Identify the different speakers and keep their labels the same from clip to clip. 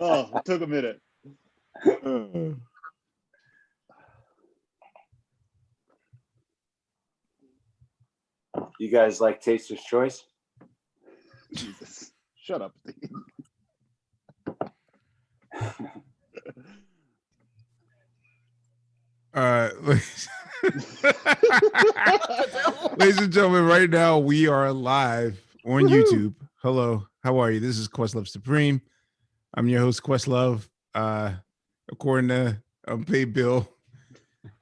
Speaker 1: Oh, it took a minute.
Speaker 2: You guys like Taster's Choice?
Speaker 1: Jesus, shut up, Steve.
Speaker 3: Ladies and gentlemen, right now we are live on YouTube. Hello, how are you? This is Questlove Supreme. I'm your host, Questlove. According to Unpaid Bill,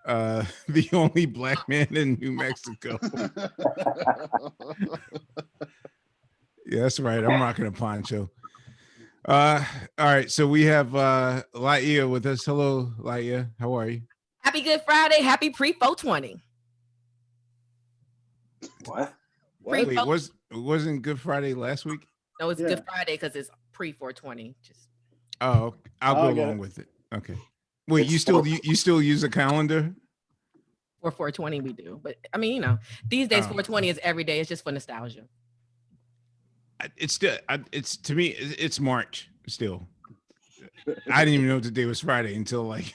Speaker 3: the only black man in New Mexico. Yeah, that's right. I'm rocking a poncho. All right, so we have Laiya with us. Hello, Laiya. How are you?
Speaker 4: Happy Good Friday. Happy pre-420.
Speaker 2: What?
Speaker 3: Wait, wasn't Good Friday last week?
Speaker 4: No, it's Good Friday because it's pre-420. Just
Speaker 3: I'll go along with it. Okay. Wait, you still use a calendar?
Speaker 4: For 420 we do, but I mean, you know, these days 420 is every day. It's just for nostalgia.
Speaker 3: It's still, it's to me, it's March still. I didn't even know today was Friday until like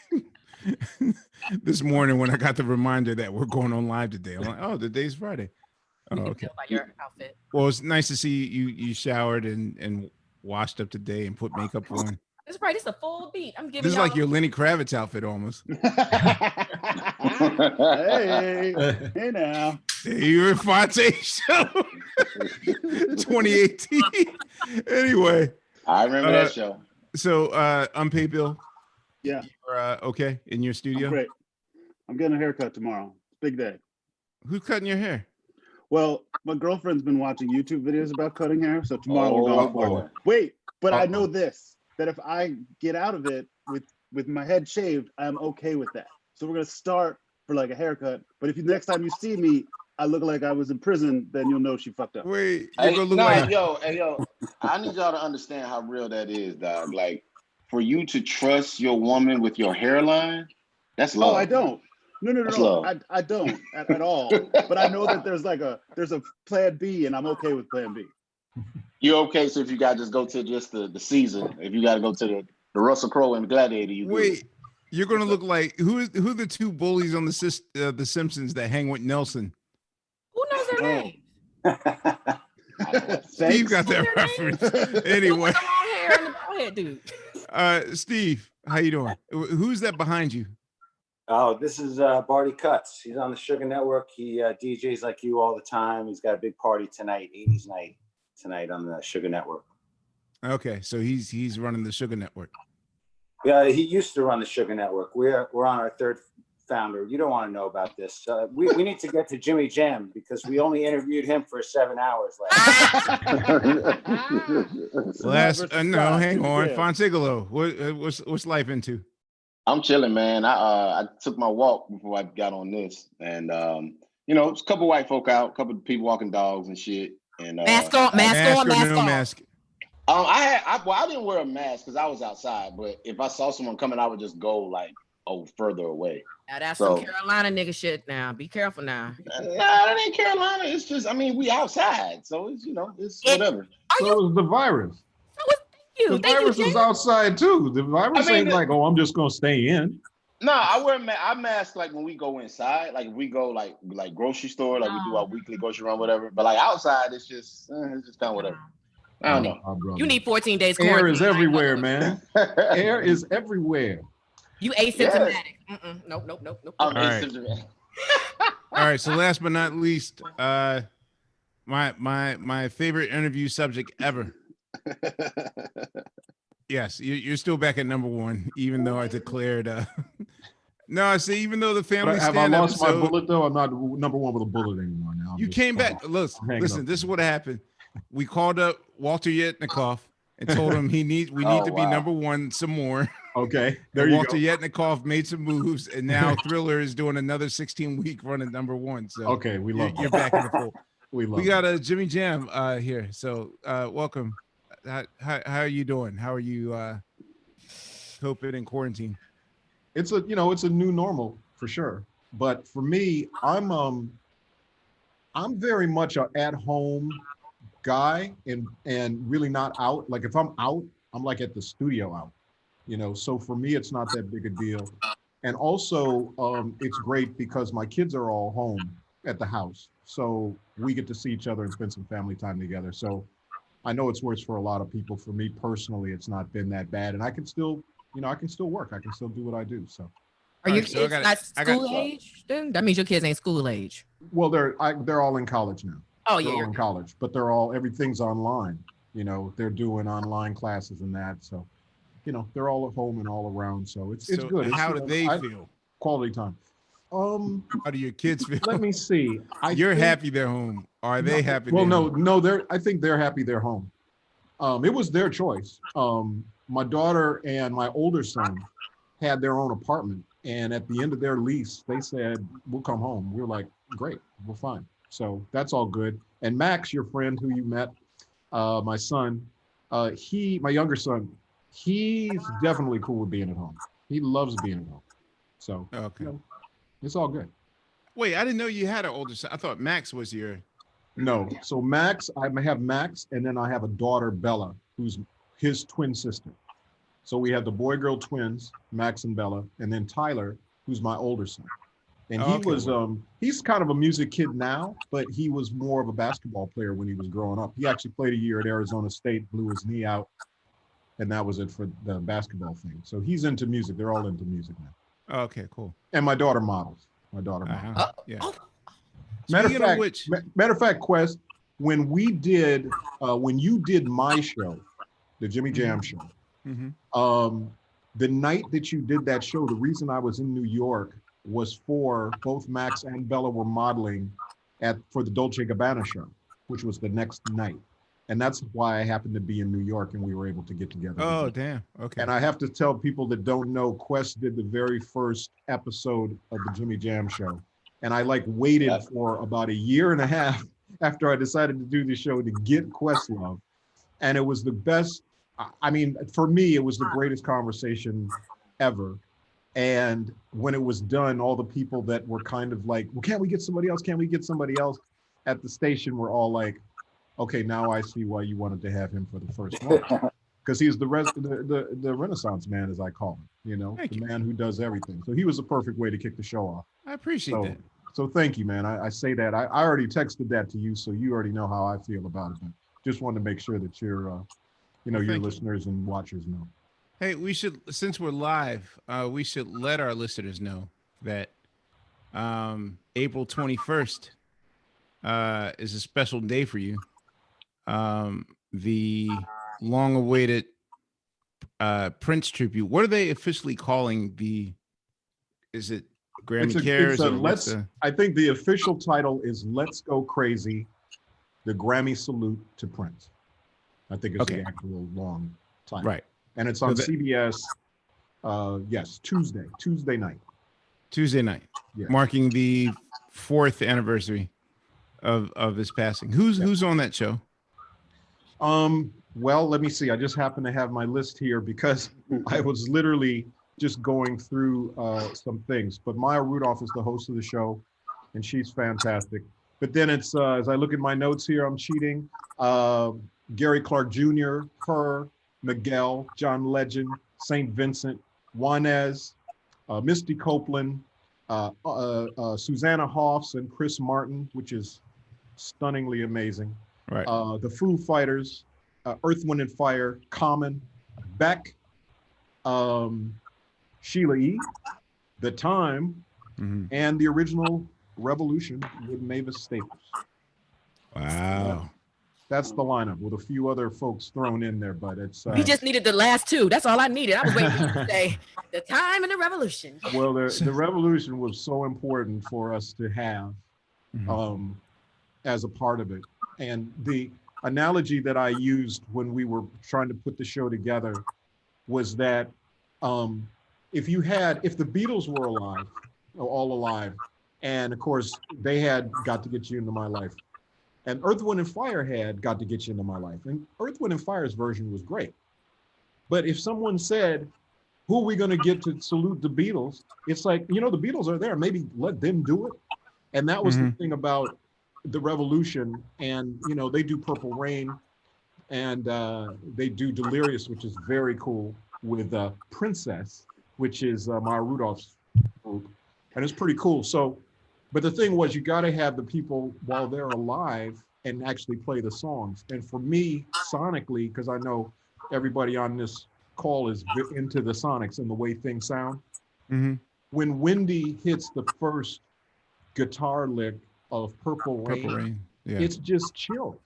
Speaker 3: this morning when I got the reminder that we're going on live today. I'm like, oh, the day's Friday. Oh, okay.
Speaker 4: By your outfit.
Speaker 3: Well, it's nice to see you showered and washed up today and put makeup on.
Speaker 4: That's right. It's a full beat. I'm giving.
Speaker 3: This is like your Lenny Kravitz outfit almost.
Speaker 1: Hey now.
Speaker 3: You're in Phonte show 2018. Anyway.
Speaker 5: I remember that show.
Speaker 3: So Unpaid Bill.
Speaker 1: Yeah.
Speaker 3: You're okay in your studio?
Speaker 1: I'm great. I'm getting a haircut tomorrow. Big day.
Speaker 3: Who's cutting your hair?
Speaker 1: Well, my girlfriend's been watching YouTube videos about cutting hair, so tomorrow we're going for it. Wait, but I know this, that if I get out of it with my head shaved, I'm okay with that. So we're gonna start for like a haircut. But if next time you see me, I look like I was in prison, then you'll know she fucked up.
Speaker 3: Wait,
Speaker 5: yo, I need y'all to understand how real that is, dog. Like, for you to trust your woman with your hairline, that's love.
Speaker 1: Oh, I don't. No. I don't at all. But I know that there's a plan B, and I'm okay with plan B.
Speaker 5: You're okay, so if you gotta just go to just the season, if you gotta go to the Russell Crowe and Gladiator, you
Speaker 3: wait.
Speaker 5: Good.
Speaker 3: You're gonna look like who are the two bullies on the Simpsons that hang with Nelson?
Speaker 4: Who knows their name?
Speaker 3: Steve got that reference. Anyway.
Speaker 4: The long hair and the bald head dude.
Speaker 3: Steve, how you doing? Who's that behind you?
Speaker 2: Oh, this is Barty Cuts. He's on the Suga Network. He DJs like you all the time. He's got a big party tonight, 80s night tonight on the Suga Network.
Speaker 3: Okay, so he's running the Suga Network.
Speaker 2: Yeah, he used to run the Suga Network. We're on our third founder. You don't want to know about this. We need to get to Jimmy Jam because we only interviewed him for 7 hours last.
Speaker 3: No, hang on, Fonsigolo. What's life into?
Speaker 5: I'm chilling, man. I took my walk before I got on this, and it's a couple white folk out, a couple of people walking dogs and shit. And
Speaker 4: mask on.
Speaker 5: I didn't wear a mask because I was outside, but if I saw someone coming, I would just go further away.
Speaker 4: Now that's some Carolina nigga shit. Now be careful now.
Speaker 5: Nah, that ain't Carolina. It's just, we outside, so it's it's whatever.
Speaker 6: So is the virus. The virus is outside too. The virus ain't like, oh, I'm just gonna stay in.
Speaker 5: No, I wear I mask like when we go inside, like if we go like grocery store, like we do our weekly grocery run, whatever. But like outside, it's just kind of whatever. I don't know.
Speaker 4: You need 14 days.
Speaker 6: Air is everywhere, man. Air is everywhere.
Speaker 4: You asymptomatic. Nope.
Speaker 5: I'm asymptomatic.
Speaker 3: All right. So last but not least, my favorite interview subject ever. Yes, you're still back at number one, even though I declared. No, I see. Even though the family
Speaker 6: have I lost my bullet though? I'm not number one with a bullet anymore now.
Speaker 3: You came back. Listen. This is what happened. We called up Walter Yetnikoff and told him we need to be number one some more.
Speaker 6: Okay,
Speaker 3: there you Walter go. Yetnikoff made some moves, and now Thriller is doing another 16-week run at number one. So
Speaker 6: okay, we love
Speaker 3: you're back in the fold.
Speaker 6: We
Speaker 3: got a Jimmy Jam here. So welcome. How are you doing? How are you coping in quarantine?
Speaker 6: It's a new normal for sure. But for me, I'm very much an at-home guy and really not out. Like if I'm out, I'm like at the studio out, you know, so for me, it's not that big a deal. And also, it's great because my kids are all home at the house. So we get to see each other and spend some family time together. So I know it's worse for a lot of people. For me personally, it's not been that bad. And I can still, you know, I can still work. I can still do what I do. So.
Speaker 4: Are your
Speaker 3: Alright, so I
Speaker 4: kids
Speaker 3: gotta-
Speaker 4: not school age? Then that means your kids ain't school age.
Speaker 6: Well, they're all in college now.
Speaker 4: Oh
Speaker 6: They're
Speaker 4: yeah,
Speaker 6: all
Speaker 4: you're
Speaker 6: in college, but everything's online. You know, they're doing online classes and that. So, you know, they're all at home and all around. So it's
Speaker 3: So
Speaker 6: good.
Speaker 3: how do they
Speaker 6: I-
Speaker 3: feel?
Speaker 6: Quality time.
Speaker 3: How do your kids feel?
Speaker 6: Let me see.
Speaker 3: You're
Speaker 6: think-
Speaker 3: happy they're home. Are they happy?
Speaker 6: Well,
Speaker 3: they're home?
Speaker 6: no. I think they're happy they're home. It was their choice. My daughter and my older son had their own apartment, and at the end of their lease, they said, "We'll come home." We were like, "Great, we're fine." So that's all good. And Max, your friend who you met, my son, my younger son, he's definitely cool with being at home. He loves being at home. So
Speaker 3: Okay.
Speaker 6: you know, it's all good.
Speaker 3: Wait, I didn't know you had an older son. I thought Max was your.
Speaker 6: No. So Max, I have Max, and then I have a daughter, Bella, who's his twin sister. So we have the boy-girl twins, Max and Bella, and then Tyler, who's my older son. And he
Speaker 3: Okay,
Speaker 6: was, he's kind of a music kid now, but he was more of a basketball player when he was growing up. He actually played a year at Arizona State, blew his knee out, and that was it for the basketball thing. So he's into music. They're all into music now.
Speaker 3: Okay, cool.
Speaker 6: And my daughter models. My daughter models.
Speaker 3: Uh-huh. Yeah.
Speaker 6: Matter of fact, Quest, when you did my show, the Jimmy Jam show, the night that you did that show, the reason I was in New York was for both Max and Bella were modeling for the Dolce & Gabbana show, which was the next night. And that's why I happened to be in New York and we were able to get together.
Speaker 3: Oh, damn. Okay.
Speaker 6: And I have to tell people that don't know, Quest did the very first episode of the Jimmy Jam show. And I waited for about 1.5 years after I decided to do the show to get Questlove. And it was the best. I mean, for me, it was the greatest conversation ever. And when it was done, all the people that were kind of like, well, can't we get somebody else? Can't we get somebody else at the station were all like, okay, now I see why you wanted to have him for the first one. Because he's the Renaissance man, as I call him, you know,
Speaker 3: Thank you.
Speaker 6: man who does everything. So he was the perfect way to kick the show off.
Speaker 3: I appreciate that.
Speaker 6: So thank you, man. I say that. I already texted that to you, so you already know how I feel about it. But just wanted to make sure that your listeners and watchers know.
Speaker 3: Hey, we should, since we're live, we should let our listeners know that April 21st is a special day for you. The long-awaited Prince tribute. What are they officially calling is it Grammy Cares?
Speaker 6: I think the official title is Let's Go Crazy, the Grammy Salute to Prince. I think it's the actual long title.
Speaker 3: Right.
Speaker 6: And it's on CBS, yes, Tuesday night.
Speaker 3: Tuesday night,
Speaker 6: Yeah.
Speaker 3: marking the 4th anniversary of his passing. Who's on that show?
Speaker 6: Well, let me see. I just happen to have my list here because I was literally just going through some things. But Maya Rudolph is the host of the show, and she's fantastic. But then it's, as I look at my notes here, I'm cheating. Gary Clark Jr., her, Miguel, John Legend, St. Vincent, Juanes, Misty Copeland, Susanna Hoffs, and Chris Martin, which is stunningly amazing.
Speaker 3: Right.
Speaker 6: The Foo Fighters, Earth, Wind and Fire, Common, Beck, Sheila E., The Time, and the original Revolution with Mavis Staples.
Speaker 3: Wow.
Speaker 6: That's the lineup with a few other folks thrown in there, but it's.
Speaker 4: We just needed the last two. That's all I needed. I was waiting for you to say The Time and the Revolution.
Speaker 6: Well, the Revolution was so important for us to have as a part of it. And the analogy that I used when we were trying to put the show together was that if the Beatles were alive, all alive, and of course they had Got to Get You Into My Life, and Earth, Wind and Fire had Got to Get You Into My Life, and Earth, Wind and Fire's version was great. But if someone said, who are we going to get to salute the Beatles? It's like, the Beatles are there, maybe let them do it. And that was the thing about the Revolution, and they do Purple Rain. and they do Delirious, which is very cool, with Princess, which is Maya Rudolph's group, and it's pretty cool. So, but the thing was, you got to have the people while they're alive and actually play the songs. And for me, sonically, because I know everybody on this call is into the sonics and the way things sound.
Speaker 3: Mhm.
Speaker 6: When Wendy hits the first guitar lick of Purple Rain,
Speaker 3: Yeah.
Speaker 6: it's just chill,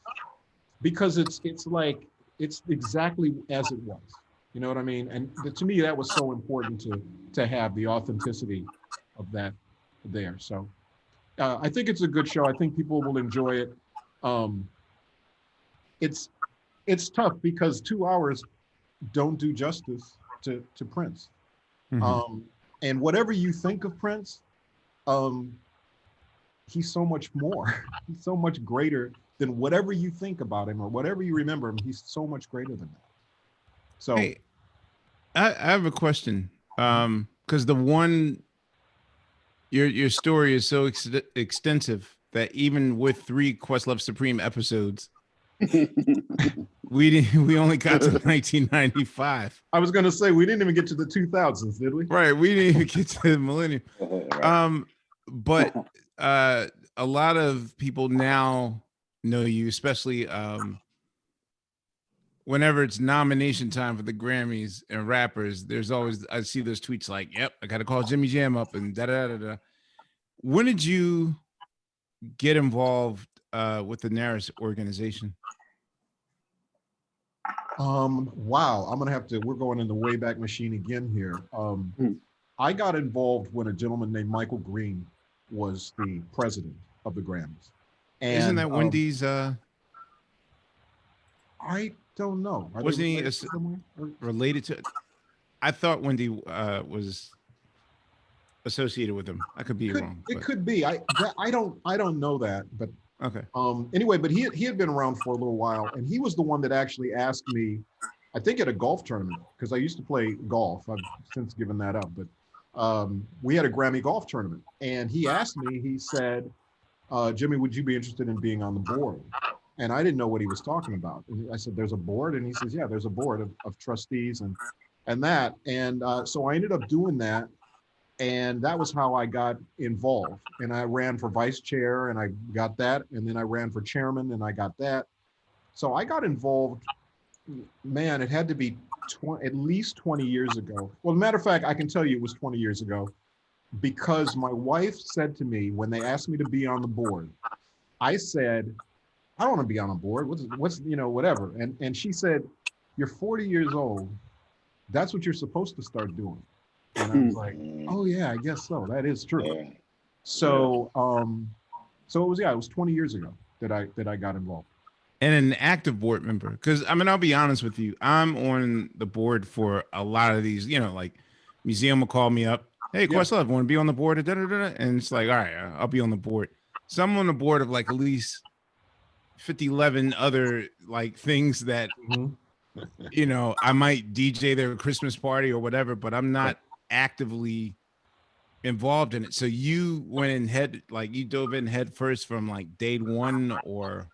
Speaker 6: because it's like it's exactly as it was. You know what I mean? And to me, that was so important to have the authenticity of that there. So I think it's a good show. I think people will enjoy it. It's tough because 2 hours don't do justice to Prince.
Speaker 3: Mhm.
Speaker 6: And whatever you think of Prince, he's so much more. He's so much greater than whatever you think about him or whatever you remember him. He's so much greater than that. So
Speaker 3: Hey, I have a question. Because the one your story is so extensive that even with 3 Questlove Supreme episodes, we only got to 1995.
Speaker 6: I was gonna say we didn't even get to the 2000s, did we?
Speaker 3: Right, we didn't even get to the millennium.
Speaker 5: Right.
Speaker 3: But a lot of people now know you, especially whenever it's nomination time for the Grammys and rappers. There's always, I see those tweets like, "Yep, I got to call Jimmy Jam up," and da da da da. When did you get involved with the Naris organization?
Speaker 6: Wow, I'm gonna have to. We're going in the Wayback Machine again here. I got involved when a gentleman named Michael Green was the president of the Grammys. And
Speaker 3: Isn't that Wendy's?
Speaker 6: I don't know. Are they
Speaker 3: Wasn't he
Speaker 6: related somewhere?
Speaker 3: related to? I thought Wendy was associated with him. I could be wrong.
Speaker 6: It could be. I don't know that, but
Speaker 3: Okay.
Speaker 6: Anyway, but he had been around for a little while, and he was the one that actually asked me, I think at a golf tournament, because I used to play golf. I've since given that up, but we had a Grammy golf tournament, and he asked me. He said, "Jimmy, would you be interested in being on the board?" And I didn't know what he was talking about. And I said, "There's a board," and he says, "Yeah, there's a board of trustees and that." And so I ended up doing that. And that was how I got involved. And I ran for vice chair and I got that. And then I ran for chairman and I got that. So I got involved, man, it had to be at least 20 years ago. Well, as a matter of fact, I can tell you it was 20 years ago, because my wife said to me when they asked me to be on the board, I said, "I don't want to be on a board. What's whatever." And she said, "You're 40 years old. That's what you're supposed to start doing." And I was like, "Oh yeah, I guess so. That is true."
Speaker 5: Yeah.
Speaker 6: So so it was 20 years ago that I got involved.
Speaker 3: And an active board member, because I mean, I'll be honest with you, I'm on the board for a lot of these. Like museum will call me up, "Hey, Questlove, want to be on the board?" And it's like, all right, I'll be on the board. So I'm on the board of like at least 11 other like things that I might DJ their Christmas party or whatever, but I'm not actively involved in it. So you went in you dove in head first from like day one, or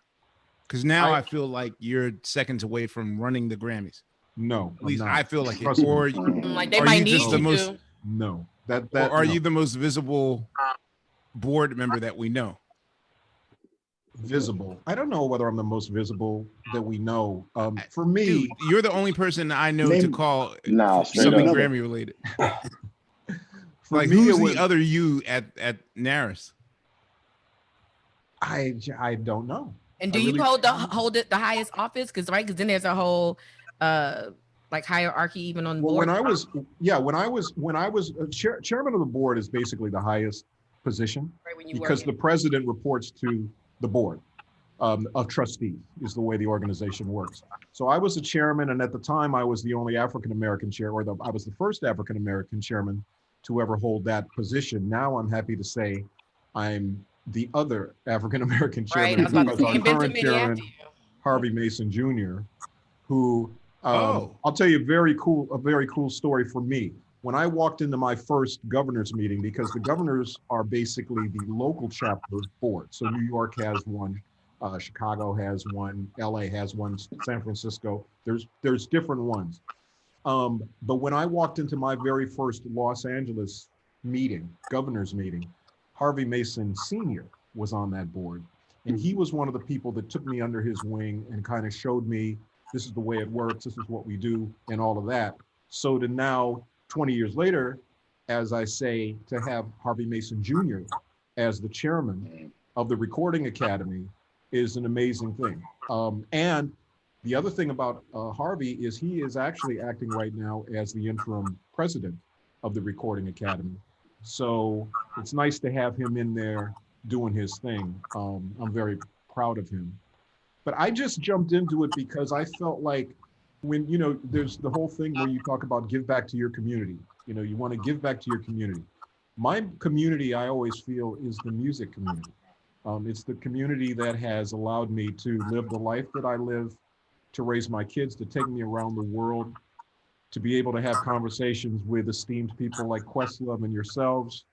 Speaker 3: because now I feel like you're seconds away from running the Grammys.
Speaker 6: No,
Speaker 3: At least
Speaker 6: I'm not.
Speaker 3: I feel like
Speaker 6: Trust
Speaker 3: it.
Speaker 6: me.
Speaker 3: Or
Speaker 4: Like they
Speaker 3: are
Speaker 4: might
Speaker 3: you
Speaker 4: need
Speaker 3: just the
Speaker 4: you
Speaker 3: most?
Speaker 4: to.
Speaker 6: No, that
Speaker 3: Or are
Speaker 6: no.
Speaker 3: you the most visible board member that we know?
Speaker 6: Visible? I don't know whether I'm the most visible that we know. For me,
Speaker 3: Dude, you're the only person I know to call
Speaker 5: straight
Speaker 3: something
Speaker 5: up.
Speaker 3: Grammy related.
Speaker 6: for
Speaker 3: Like,
Speaker 6: me,
Speaker 3: who's
Speaker 6: it was,
Speaker 3: the other you at Naris?
Speaker 6: I don't know.
Speaker 4: And do
Speaker 6: I
Speaker 4: you
Speaker 6: really
Speaker 4: hold
Speaker 6: don't.
Speaker 4: the highest office? Because then there's a whole like hierarchy even on the
Speaker 6: Well,
Speaker 4: board.
Speaker 6: when I was chairman of the board is basically the highest position,
Speaker 4: Right, when you
Speaker 6: because
Speaker 4: work
Speaker 6: the president reports to the board of trustees, is the way the organization works. So I was the chairman, and at the time I was the only African-American chair, I was the first African-American chairman to ever hold that position. Now I'm happy to say I'm the other African-American chairman,
Speaker 4: Right, I was about to
Speaker 6: because
Speaker 4: say,
Speaker 6: our
Speaker 4: ain't been too
Speaker 6: current
Speaker 4: many
Speaker 6: chairman,
Speaker 4: after you.
Speaker 6: Harvey Mason Jr., who I'll tell you a very cool story for me. When I walked into my first governor's meeting, because the governors are basically the local chapter board. So New York has one, Chicago has one, LA has one, San Francisco. There's different ones. But when I walked into my very first Los Angeles meeting, governor's meeting, Harvey Mason Sr. was on that board. And he was one of the people that took me under his wing and kind of showed me, this is the way it works, this is what we do, and all of that. So to now, 20 years later, as I say, to have Harvey Mason Jr. as the chairman of the Recording Academy is an amazing thing. And the other thing about Harvey is he is actually acting right now as the interim president of the Recording Academy. So it's nice to have him in there doing his thing. I'm very proud of him. But I just jumped into it because I felt like when, you know, there's the whole thing where you talk about give back to your community. You know, you want to give back to your community. My community, I always feel, is the music community. It's the community that has allowed me to live the life that I live, to raise my kids, to take me around the world, to be able to have conversations with esteemed people like Questlove and yourselves.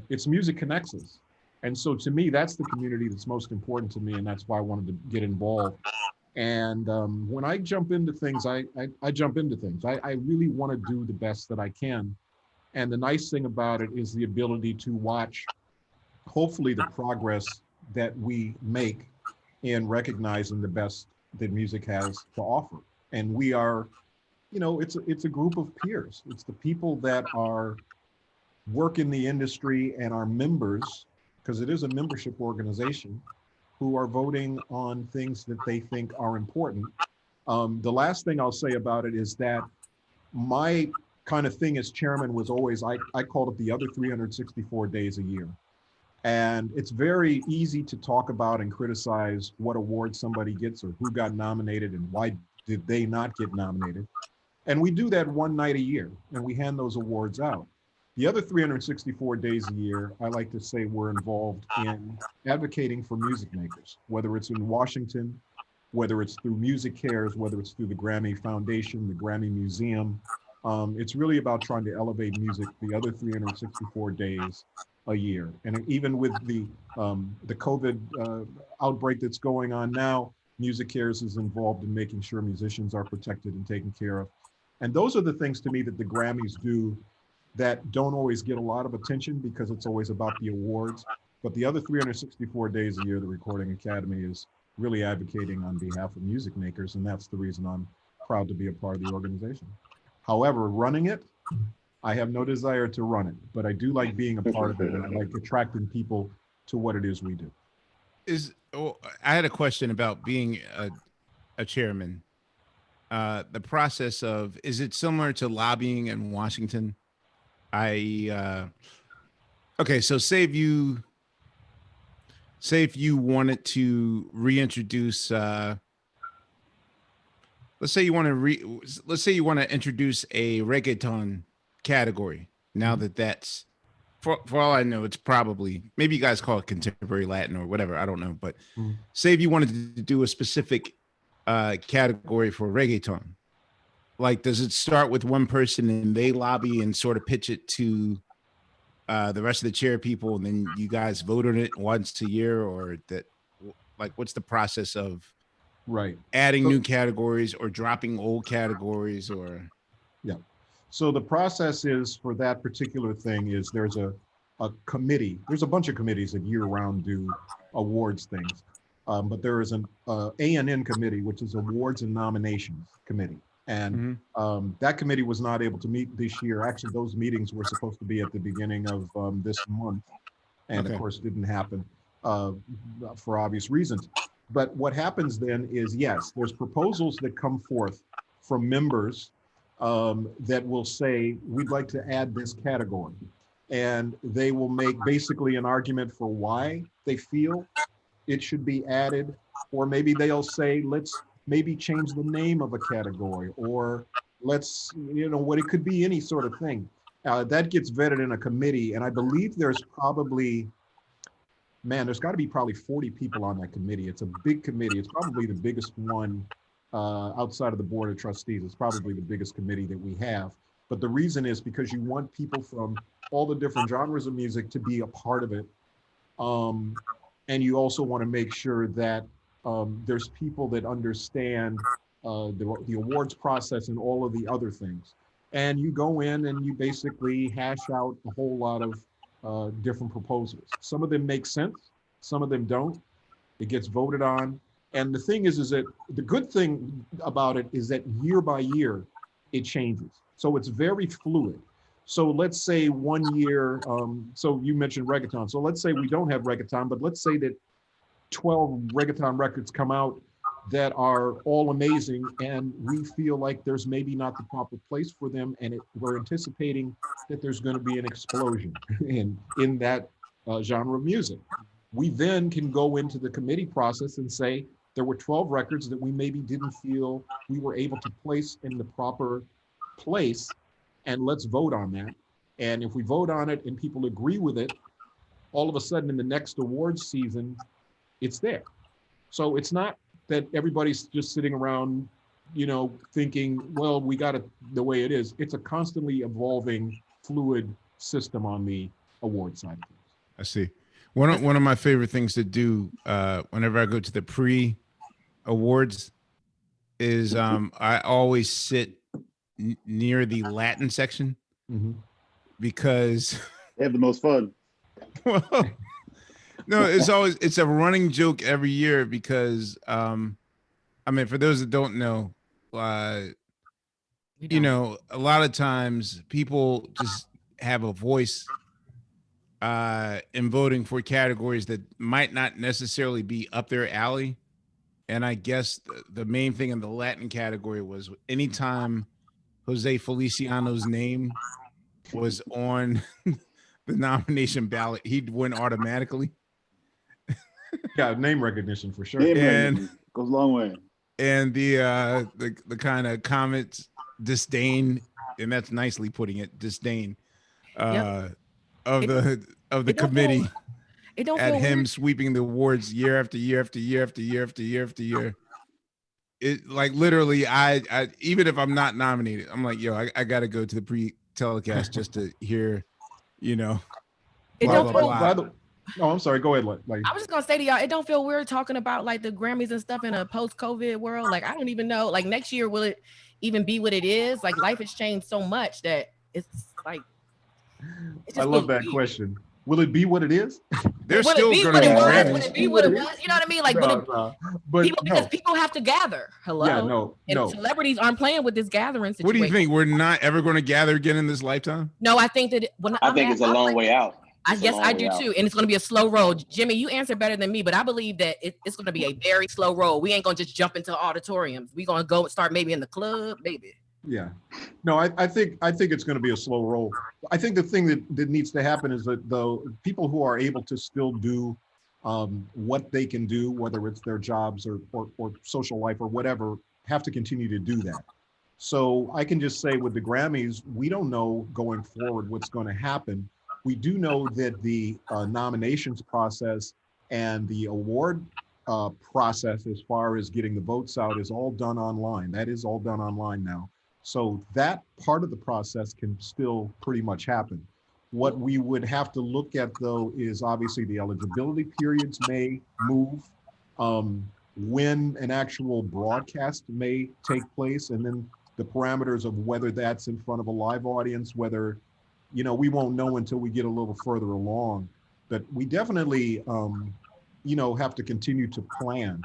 Speaker 6: It's music connects us. And so to me, that's the community that's most important to me. And that's why I wanted to get involved. And when I jump into things, I jump into things. I really want to do the best that I can. And the nice thing about it is the ability to watch, hopefully, the progress that we make in recognizing the best that music has to offer. And we are, you know, it's a group of peers. It's the people that are work in the industry and are members, because it is a membership organization, who are voting on things that they think are important. The last thing I'll say about it is that my kind of thing as chairman was always, I called it the other 364 days a year. And it's very easy to talk about and criticize what award somebody gets or who got nominated and why did they not get nominated. And we do that one night a year and we hand those awards out. The other 364 days a year, I like to say we're involved in advocating for music makers, whether it's in Washington, whether it's through Music Cares, whether it's through the Grammy Foundation, the Grammy Museum. It's really about trying to elevate music the other 364 days a year. And even with the COVID outbreak that's going on now, Music Cares is involved in making sure musicians are protected and taken care of. And those are the things to me that the Grammys do that don't always get a lot of attention because it's always about the awards. But the other 364 days a year, the Recording Academy is really advocating on behalf of music makers. And that's the reason I'm proud to be a part of the organization. However, running it, I have no desire to run it, but I do like being a part of it, and I like attracting people to what it is we do.
Speaker 3: I had a question about being a chairman. The process of, is it similar to lobbying in Washington? Okay, so say if you wanted to reintroduce, let's say you want to introduce a reggaeton category. Now that's, for all I know, it's probably, maybe you guys call it contemporary Latin or whatever, I don't know. But say if you wanted to do a specific category for reggaeton, like, does it start with one person and they lobby and sort of pitch it to the rest of the chair people, and then you guys vote on it once a year, or that, like, what's the process of adding new categories or dropping old categories? Or
Speaker 6: so the process is, for that particular thing, is there's a committee. There's a bunch of committees that year round do awards things, but there is an A&N committee, which is awards and nominations committee. And that committee was not able to meet this year. Actually, those meetings were supposed to be at the beginning of this month, and of course didn't happen for obvious reasons. But what happens then is, yes, there's proposals that come forth from members that will say, we'd like to add this category. And they will make basically an argument for why they feel it should be added. Or maybe they'll say, let's maybe change the name of a category, or let's, you know, what it could be, any sort of thing. That gets vetted in a committee. And I believe there's probably, there's got to be probably 40 people on that committee. It's a big committee. It's probably the biggest one outside of the Board of Trustees. It's probably the biggest committee that we have. But the reason is because you want people from all the different genres of music to be a part of it. and you also want to make sure that there's people that understand the awards process and all of the other things. And you go in and you basically hash out a whole lot of different proposals. Some of them make sense, some of them don't. It gets voted on. And the thing is that the good thing about it is that year by year, it changes. So it's very fluid. So let's say one year, so you mentioned reggaeton. So let's say we don't have reggaeton, but let's say that 12 reggaeton records come out that are all amazing, and we feel like there's maybe not the proper place for them, and we're anticipating that there's going to be an explosion in that genre of music. We then can go into the committee process and say there were 12 records that we maybe didn't feel we were able to place in the proper place, and let's vote on that. And if we vote on it and people agree with it, all of a sudden in the next awards season, it's there. So it's not that everybody's just sitting around, thinking, well, we got it the way it is. It's a constantly evolving, fluid system on the award side of things.
Speaker 3: I see. One of my favorite things to do whenever I go to the pre-awards is I always sit near the Latin section because
Speaker 1: they have the most fun.
Speaker 3: Well, no, it's a running joke every year because I mean, for those that don't know, a lot of times people just have a voice in voting for categories that might not necessarily be up their alley. And I guess the main thing in the Latin category was anytime Jose Feliciano's name was on the nomination ballot, he'd win automatically.
Speaker 6: Yeah, name recognition for sure.
Speaker 1: And goes a long way.
Speaker 3: And the kind of comments, disdain, and that's nicely putting it, disdain of the committee at him weird. Sweeping the awards year after year after year after year after year after year. It like literally, I even if I'm not nominated, I'm like, yo, I gotta go to the pre-telecast just to hear, It
Speaker 6: don't feel. Oh, I'm sorry. Go ahead.
Speaker 4: I was just gonna say to y'all, it don't feel weird talking about like the Grammys and stuff in a post-COVID world. Like, I don't even know. Like next year, will it even be what it is? Like life has changed so much that it's like.
Speaker 6: I love that question. Will it be what it is?
Speaker 3: There's still going to be Grammys.
Speaker 4: Will it be what it was? You know what I mean? Like, because people have to gather. Hello.
Speaker 6: Yeah, no.
Speaker 4: Celebrities aren't playing with this gathering situation.
Speaker 3: What do you think? We're not ever going to gather again in this lifetime?
Speaker 4: No, I think that.
Speaker 5: I think it's a long way out.
Speaker 4: I guess I do too, and it's going to be a slow road. Jimmy, you answer better than me, but I believe that it's going to be a very slow road. We ain't going to just jump into auditoriums. We're going to go start maybe in the club, maybe.
Speaker 6: Yeah, no, I think it's going to be a slow roll. I think the thing that needs to happen is that the people who are able to still do what they can do, whether it's their jobs or social life or whatever, have to continue to do that. So I can just say with the Grammys, we don't know going forward what's going to happen. We do know that the nominations process and the award process as far as getting the votes out is all done online. That is all done online now. So that part of the process can still pretty much happen. What we would have to look at though is obviously the eligibility periods may move, when an actual broadcast may take place, and then the parameters of whether that's in front of a live audience, whether, we won't know until we get a little further along. But we definitely, have to continue to plan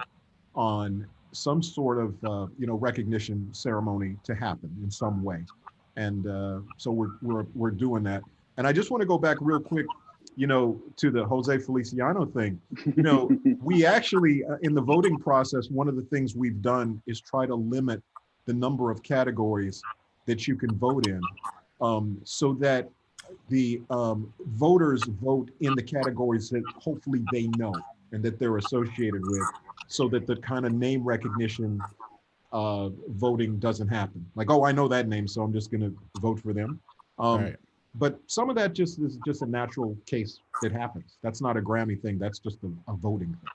Speaker 6: on some sort of recognition ceremony to happen in some way, and so we're doing that. And I just want to go back real quick, to the Jose Feliciano thing. We actually in the voting process, one of the things we've done is try to limit the number of categories that you can vote in, so that the voters vote in the categories that hopefully they know and that they're associated with, so that the kind of name recognition voting doesn't happen. Like, oh, I know that name, so I'm just going to vote for them.
Speaker 3: Right.
Speaker 6: But some of that is just a natural case that happens. That's not a Grammy thing. That's just a voting thing.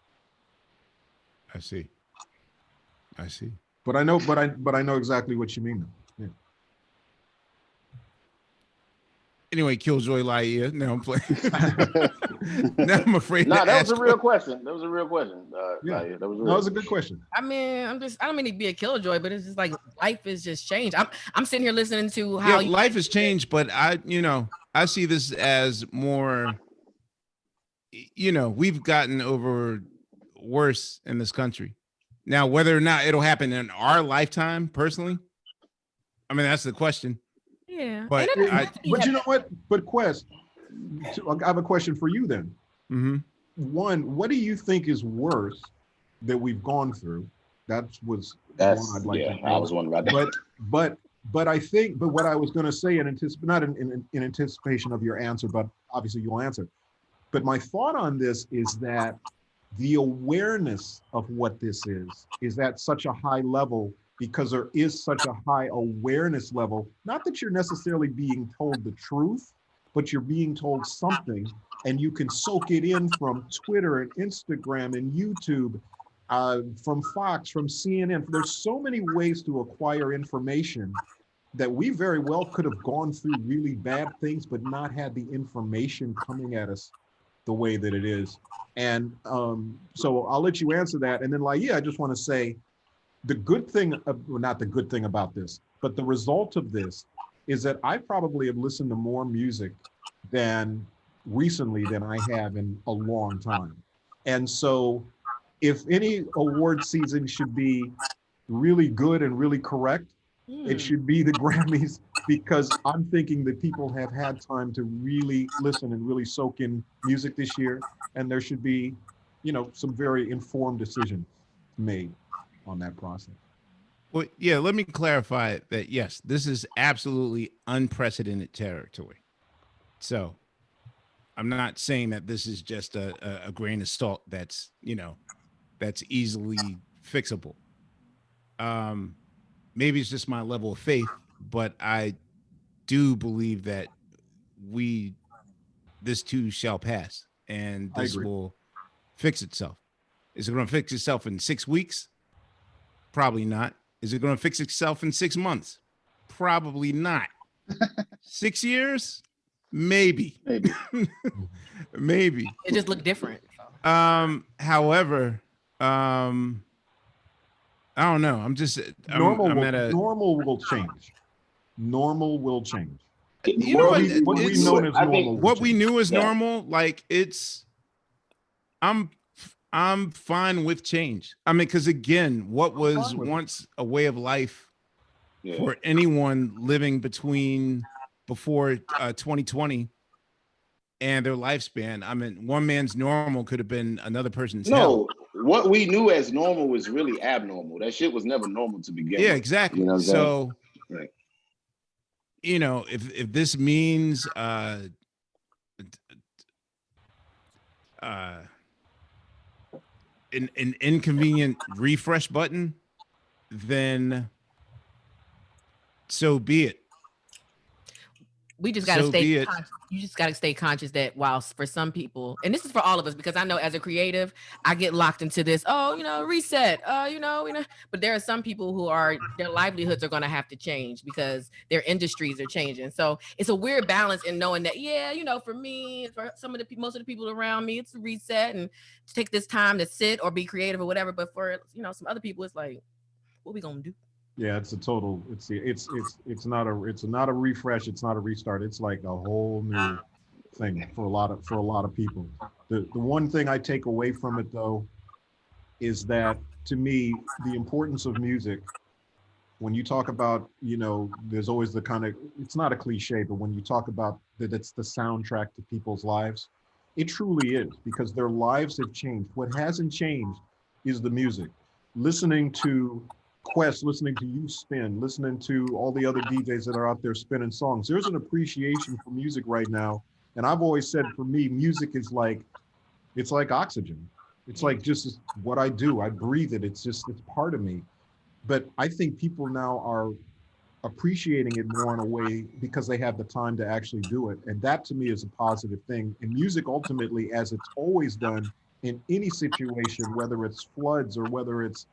Speaker 3: I see.
Speaker 6: But I know exactly what you mean, though.
Speaker 3: Anyway, Killjoy Laiya. No, I'm playing. Now I'm afraid.
Speaker 5: No,
Speaker 3: to
Speaker 5: that was
Speaker 3: ask
Speaker 5: a real question. That was a real question.
Speaker 6: Yeah.
Speaker 5: Laiya, that was
Speaker 6: No, it was a good question.
Speaker 4: I mean, I don't mean to be a killjoy, but it's just like life has just changed. I'm sitting here listening to how
Speaker 3: life has changed, but I see this as more, we've gotten over worse in this country. Now, whether or not it'll happen in our lifetime, personally, I mean, that's the question.
Speaker 4: Yeah.
Speaker 3: But
Speaker 6: you know what? But Quest, I have a question for you then.
Speaker 3: Mm-hmm.
Speaker 6: One, what do you think is worse that we've gone through? That's one I'd like to know.
Speaker 5: I was wondering about that.
Speaker 6: But I think, what I was going to say not in anticipation of your answer, but obviously you'll answer. But my thought on this is that the awareness of what this is at such a high level because there is such a high awareness level. Not that you're necessarily being told the truth, but you're being told something, and you can soak it in from Twitter and Instagram and YouTube, from Fox, from CNN. There's so many ways to acquire information that we very well could have gone through really bad things, but not had the information coming at us the way that it is. And so I'll let you answer that. And then Laiya, I just want to say the good thing, well, not the good thing about this, but the result of this is that I probably have listened to more music recently than I have in a long time. And so if any award season should be really good and really correct, it should be the Grammys, because I'm thinking that people have had time to really listen and really soak in music this year. And there should be, some very informed decisions made on that process.
Speaker 3: Well, yeah, let me clarify that, yes, this is absolutely unprecedented territory. So I'm not saying that this is just a grain of salt that's easily fixable. Maybe it's just my level of faith, but I do believe that this too shall pass, and this will fix itself. Is it going to fix itself in 6 weeks? Probably not. Is it going to fix itself in 6 months? Probably not. 6 years? Maybe. Maybe.
Speaker 4: It just looked different.
Speaker 3: However, I don't know.
Speaker 6: Normal will change. Normal will change.
Speaker 3: You know
Speaker 6: what we know as normal.
Speaker 3: What we knew as normal, like I'm fine with change. I mean, because again, what was once a way of life for anyone living before 2020 and their lifespan. I mean, one man's normal could have been another person's hell.
Speaker 5: What we knew as normal was really abnormal. That shit was never normal to begin with.
Speaker 3: Yeah, exactly.
Speaker 5: You know what I'm
Speaker 3: so,
Speaker 5: saying?
Speaker 3: If this means an inconvenient refresh button, then so be it.
Speaker 4: We just got to stay conscious. You just got to stay conscious that whilst for some people, and this is for all of us, because I know as a creative, I get locked into this, reset, but there are some people who their livelihoods are going to have to change because their industries are changing. So it's a weird balance in knowing that, for me, for most of the people around me, it's a reset and to take this time to sit or be creative or whatever. But for, some other people, it's like, what we going to do?
Speaker 6: Yeah, it's not a refresh, it's not a restart. It's like a whole new thing for a lot of people. The one thing I take away from it though is that, to me, the importance of music, when you talk about, there's always the kind of, it's not a cliche, but when you talk about that it's the soundtrack to people's lives, it truly is, because their lives have changed. What hasn't changed is the music. Listening to Quest, listening to you spin, listening to all the other DJs that are out there spinning songs. There's an appreciation for music right now. And I've always said, for me, music is it's like oxygen. It's like just what I do. I breathe it. It's part of me. But I think people now are appreciating it more in a way because they have the time to actually do it. And that to me is a positive thing. And music ultimately, as it's always done in any situation, whether it's floods or whether it's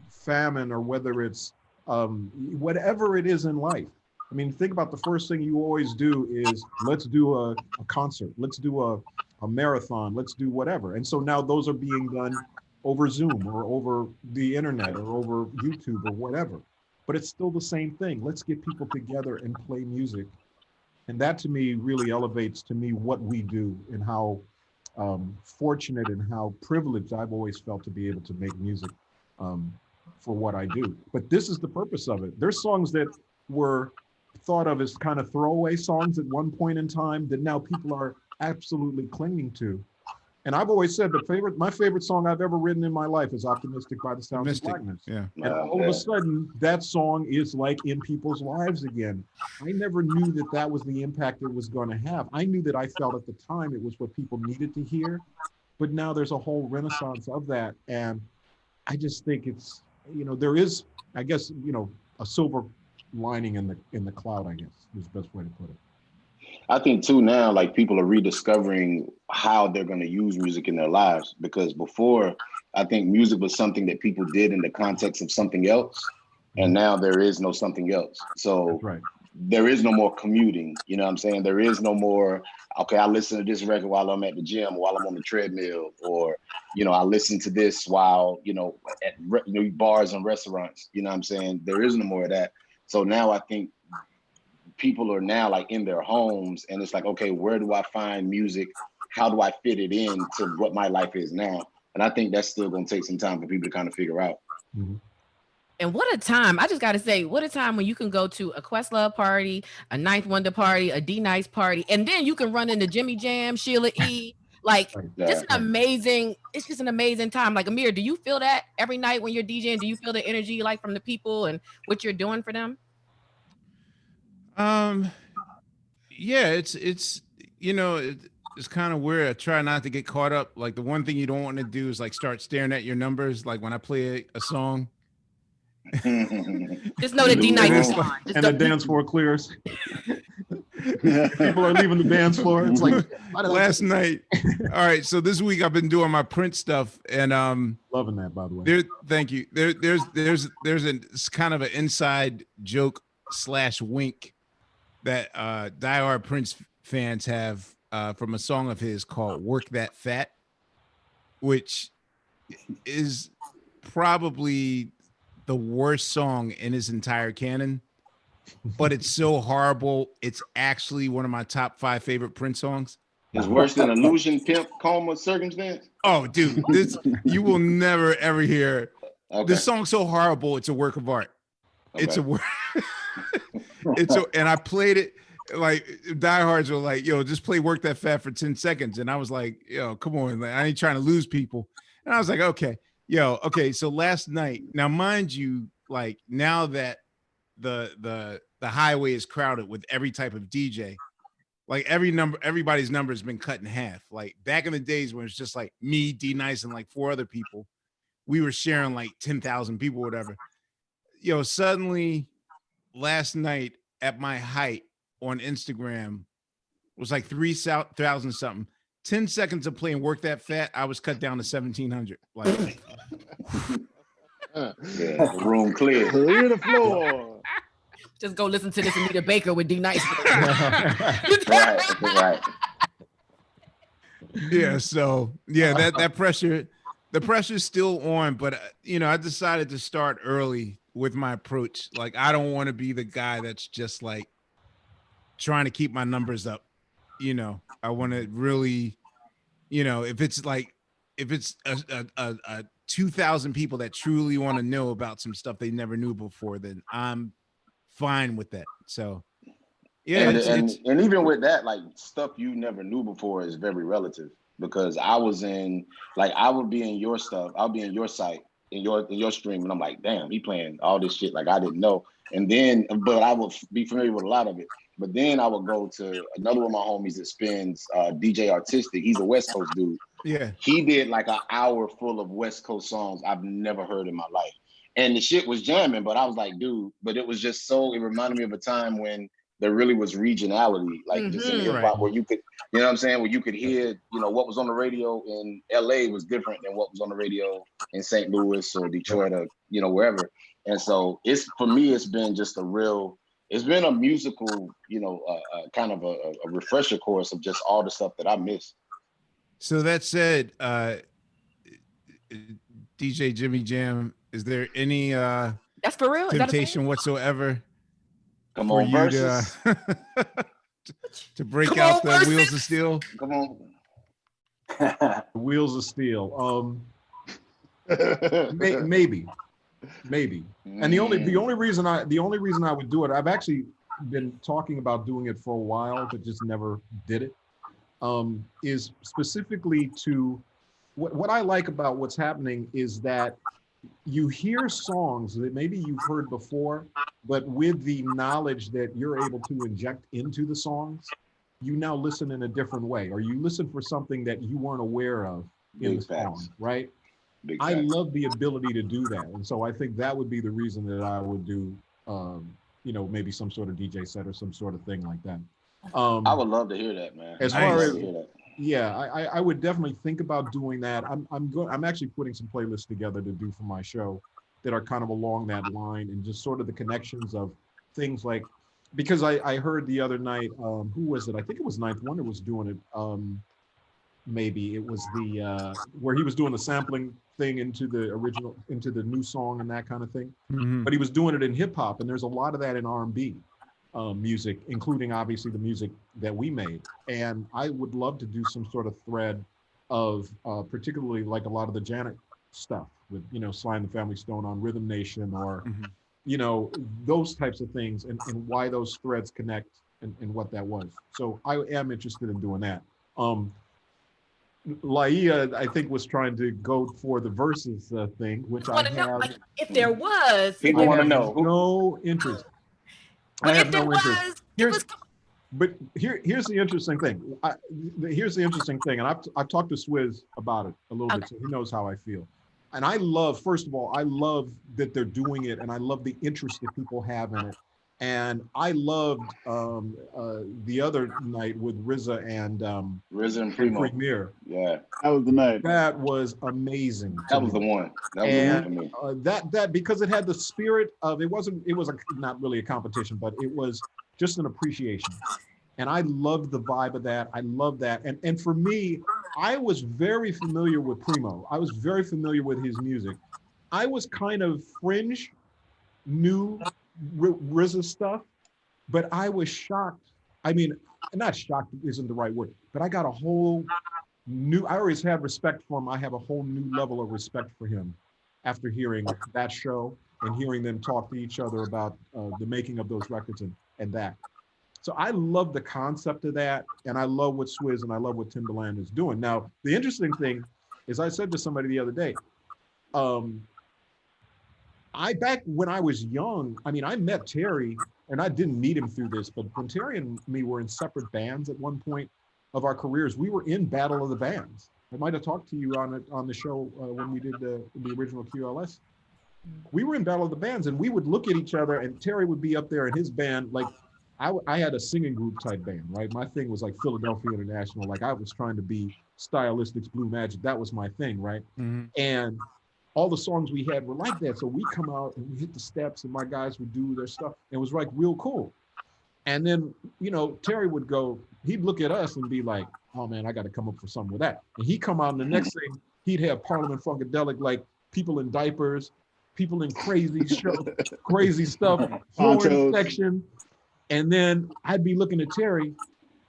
Speaker 6: famine or whether it's whatever it is in life, I mean, think about the first thing you always do is let's do a concert, let's do a marathon, let's do whatever. And so now those are being done over Zoom or over the internet or over YouTube or whatever. But it's still the same thing. Let's get people together and play music. And that to me really elevates to me what we do and how fortunate and how privileged I've always felt to be able to make music for what I do. But this is the purpose of it. There's songs that were thought of as kind of throwaway songs at one point in time that now people are absolutely clinging to. And I've always said my favorite song I've ever written in my life is Optimistic by the Sounds of Blackness.
Speaker 3: Yeah.
Speaker 6: And all of a sudden, that song is like in people's lives again. I never knew that that was the impact it was going to have. I knew that I felt at the time it was what people needed to hear, but now there's a whole renaissance of that. And I just think it's, there is, I guess, a silver lining in the cloud, I guess, is the best way to put it.
Speaker 5: I think too now, like people are rediscovering how they're going to use music in their lives, because before I think music was something that people did in the context of something else. And now there is no something else. So there is no more commuting. You know what I'm saying? There is no more, okay, I listen to this record while I'm at the gym, while I'm on the treadmill, or, I listen to this while, at bars and restaurants. You know what I'm saying? There is no more of that. So now I think people are now like in their homes, and it's like, okay, where do I find music? How do I fit it in to what my life is now? And I think that's still going to take some time for people to kind of figure out.
Speaker 6: Mm-hmm.
Speaker 4: And what a time. I just got to say, what a time when you can go to a Questlove party, a Ninth Wonder party, a D-Nice party, and then you can run into Jimmy Jam, Sheila E. Like, just it's just an amazing time. Like, Amir, do you feel that every night when you're DJing? Do you feel the energy like from the people and what you're doing for them?
Speaker 3: Yeah, it's kind of weird. I try not to get caught up. Like, the one thing you don't want to do is like start staring at your numbers. Like when I play a song,
Speaker 4: just know that D-Night is on.
Speaker 6: And the dance floor clears. People are leaving the dance floor. It's like
Speaker 3: last night. All right, so this week I've been doing my print stuff, and
Speaker 6: loving that, by the way.
Speaker 3: Thank you. There's a kind of an inside joke / wink that diehard Prince fans have from a song of his called "Work That Fat," which is probably the worst song in his entire canon, but it's so horrible. It's actually one of my top 5 favorite Prince songs.
Speaker 5: It's worse than Illusion, Pimp, Coma, Circumstance.
Speaker 3: Oh, dude, this you will never ever hear. Okay. This song's so horrible. It's a work of art. Okay. It's a work. And I played it. Like, diehards were like, "Yo, just play Work That Fat for 10 seconds," and I was like, "Yo, come on, like, I ain't trying to lose people." And I was like, "Okay." Okay, so last night, now mind you, like now that the highway is crowded with every type of DJ, like everybody's number has been cut in half. Like back in the days when it's just like me, D-Nice, and like 4 other people, we were sharing like 10,000 people, whatever. Suddenly last night at my height on Instagram was like 3,000 something. 10 seconds of playing Work That Fat, I was cut down to 1,700. Like,
Speaker 5: the room clear.
Speaker 1: Clear the floor.
Speaker 4: Just go listen to this Anita Baker with D-Nice.
Speaker 5: Right.
Speaker 3: Yeah. So that pressure, the pressure's still on, but I decided to start early with my approach. Like, I don't want to be the guy that's just like trying to keep my numbers up. I want to really, if it's a 2,000 people that truly want to know about some stuff they never knew before, then I'm fine with that. So, yeah.
Speaker 5: And even with that, like stuff you never knew before is very relative, because I would be in your stuff. I'll be in your site, in your stream. And I'm like, damn, he playing all this shit like I didn't know. And then, but I would be familiar with a lot of it. But then I would go to another one of my homies that spins DJ Artistic. He's a West Coast dude.
Speaker 3: Yeah.
Speaker 5: He did like an hour full of West Coast songs I've never heard in my life. And the shit was jamming, but I was like, dude, but it was just it reminded me of a time when there really was regionality, like just in hip hop, where you could, you know what I'm saying? Where you could hear, what was on the radio in LA was different than what was on the radio in St. Louis or Detroit or, wherever. And so for me, it's been just a real it's been a musical, kind of a refresher course of just all the stuff that I missed.
Speaker 3: So that said, DJ Jimmy Jam, is there any
Speaker 4: that's for real
Speaker 3: temptation whatsoever
Speaker 5: Come
Speaker 3: for
Speaker 5: on,
Speaker 3: you
Speaker 5: versus.
Speaker 3: to break out the Wheels of Steel?
Speaker 5: Come on.
Speaker 6: Wheels of Steel. Maybe. And the only reason I would do it, I've actually been talking about doing it for a while, but just never did it. Is specifically to what I like about what's happening is that you hear songs that maybe you've heard before, but with the knowledge that you're able to inject into the songs, you now listen in a different way, or you listen for something that you weren't aware of in the song, right? I love the ability to do that. And so I think that would be the reason that I would do, maybe some sort of DJ set or some sort of thing like that.
Speaker 5: I would love to hear that, man.
Speaker 6: As far as, yeah, I would definitely think about doing that. I'm actually putting some playlists together to do for my show that are kind of along that line, and just sort of the connections of things like, because I heard the other night, who was it? I think it was Ninth Wonder was doing it. Maybe it was the where he was doing the sampling thing into the new song and that kind of thing.
Speaker 3: Mm-hmm.
Speaker 6: But he was doing it in hip hop, and there's a lot of that in R&B music, including obviously the music that we made. And I would love to do some sort of thread of particularly like a lot of the Janet stuff with, Sly and the Family Stone on Rhythm Nation, or those types of things, and why those threads connect, and what that was. So I am interested in doing that. Laiya, I think, was trying to go for the versus thing, which I have.
Speaker 4: Like, if there was,
Speaker 5: people want to know.
Speaker 6: No interest. I have no interest. But here's the interesting thing. Here's the interesting thing, and I've talked to Swizz about it a little bit, so he knows how I feel. And I love, first of all, I love that they're doing it, and I love the interest that people have in it. And I loved the other night with RZA and Premier.
Speaker 5: Yeah,
Speaker 1: that was the night.
Speaker 6: That was amazing.
Speaker 5: That was the one. That was the one for me.
Speaker 6: That because it had the spirit of, it was not really a competition, but it was just an appreciation. And I loved the vibe of that. I love that. And for me, I was very familiar with Primo. I was very familiar with his music. I was kind of fringe, new RZA stuff, but I was shocked. I mean, not shocked isn't the right word, but I got a whole new, I always had respect for him. I have a whole new level of respect for him after hearing that show and hearing them talk to each other about the making of those records and that. So I love the concept of that, and I love what Swizz and I love what Timbaland is doing. Now, the interesting thing is, I said to somebody the other day, back when I was young, I mean, I met Terry, and I didn't meet him through this, but when Terry and me were in separate bands at one point of our careers, we were in Battle of the Bands. I might have talked to you on the show when we did the original QLS. We were in Battle of the Bands, and we would look at each other, and Terry would be up there in his band. Like, I had a singing group type band, right? My thing was like Philadelphia International. Like, I was trying to be Stylistics, Blue Magic. That was my thing, right? Mm-hmm. And all the songs we had were like that. So we come out and we hit the steps, and my guys would do their stuff. It was like real cool. And then, Terry would go, he'd look at us and be like, oh man, I got to come up with something with that. And he'd come out, and the next thing, he'd have Parliament Funkadelic, like people in diapers, people in crazy stuff, flooring section. And then I'd be looking at Terry.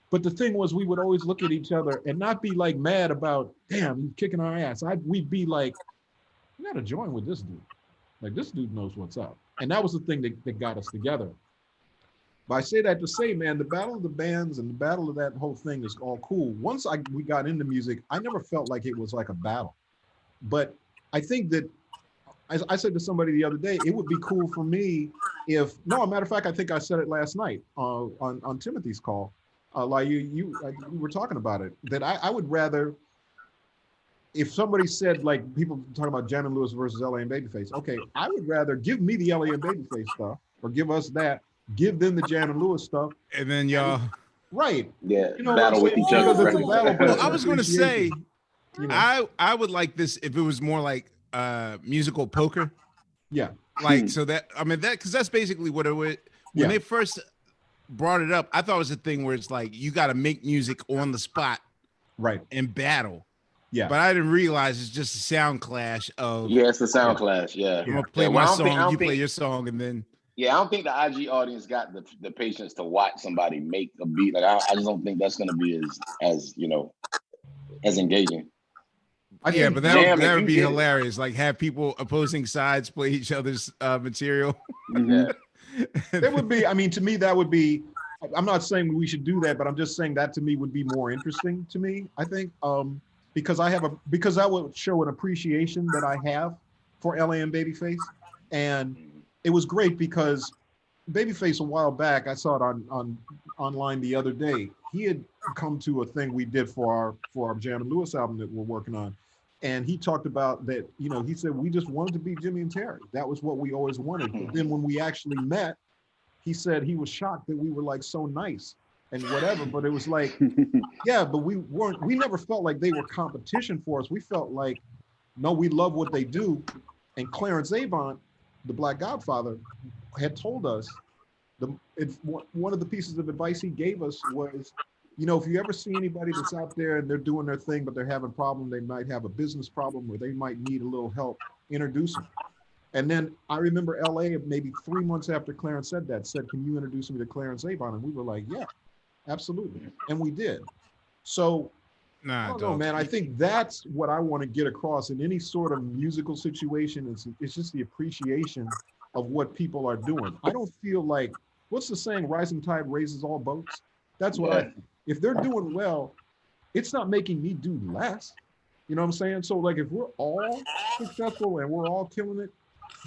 Speaker 6: But the thing was, we would always look at each other and not be like mad about, damn, he's kicking our ass. We'd be like, we got to join with this dude. Like, this dude knows what's up. And that was the thing that got us together. But I say that to say, man, the Battle of the Bands and the battle of that whole thing is all cool. Once we got into music, I never felt like it was like a battle. But I think that, as I said to somebody the other day, it would be cool for me if, no, a matter of fact, I think I said it last night on Timothy's call. Like you were talking about it, that I would rather, if somebody said, like, people talking about Jan and Lewis versus LA and Babyface, okay, I would rather give me the LA and Babyface stuff, or give us that, give them the Jan and Lewis stuff.
Speaker 3: And then y'all.
Speaker 6: Right.
Speaker 5: Yeah, battle with each other.
Speaker 3: I was going to say, I would like this if it was more like musical poker.
Speaker 6: Yeah.
Speaker 3: Like, so that, I mean, that, because that's basically what when they first brought it up, I thought it was a thing where it's like you got to make music on the spot,
Speaker 6: right,
Speaker 3: and battle.
Speaker 6: Yeah,
Speaker 3: but I didn't realize it's just a sound clash of.
Speaker 5: Yeah, it's a sound clash. Yeah,
Speaker 3: I'm gonna play my song, you play your song, and then.
Speaker 5: Yeah, I don't think the IG audience got the patience to watch somebody make a beat. Like I just don't think that's gonna be as as engaging.
Speaker 3: Yeah, but that would be hilarious. Like have people opposing sides play each other's material.
Speaker 5: Yeah.
Speaker 6: There would be. I mean, to me, that would be. I'm not saying we should do that, but I'm just saying that to me would be more interesting to me. I think because that would show an appreciation that I have for LA and Babyface, and it was great because Babyface a while back, I saw it on online the other day. He had come to a thing we did for our Jam and Lewis album that we're working on. And he talked about that, he said, we just wanted to be Jimmy and Terry. That was what we always wanted. But then when we actually met, he said he was shocked that we were like so nice and whatever. But it was like, yeah, but we never felt like they were competition for us. We felt like, no, we love what they do. And Clarence Avant, the Black Godfather, had told us, one of the pieces of advice he gave us was, if you ever see anybody that's out there and they're doing their thing, but they're having a problem, they might have a business problem or they might need a little help, introduce them. And then I remember LA, maybe 3 months after Clarence said, can you introduce me to Clarence Avant? And we were like, yeah, absolutely. And we did. So, I don't know, man. I think that's what I want to get across in any sort of musical situation. It's just the appreciation of what people are doing. I don't feel like, what's the saying, rising tide raises all boats? That's what I think. If they're doing well, it's not making me do less. You know what I'm saying? So like if we're all successful and we're all killing it,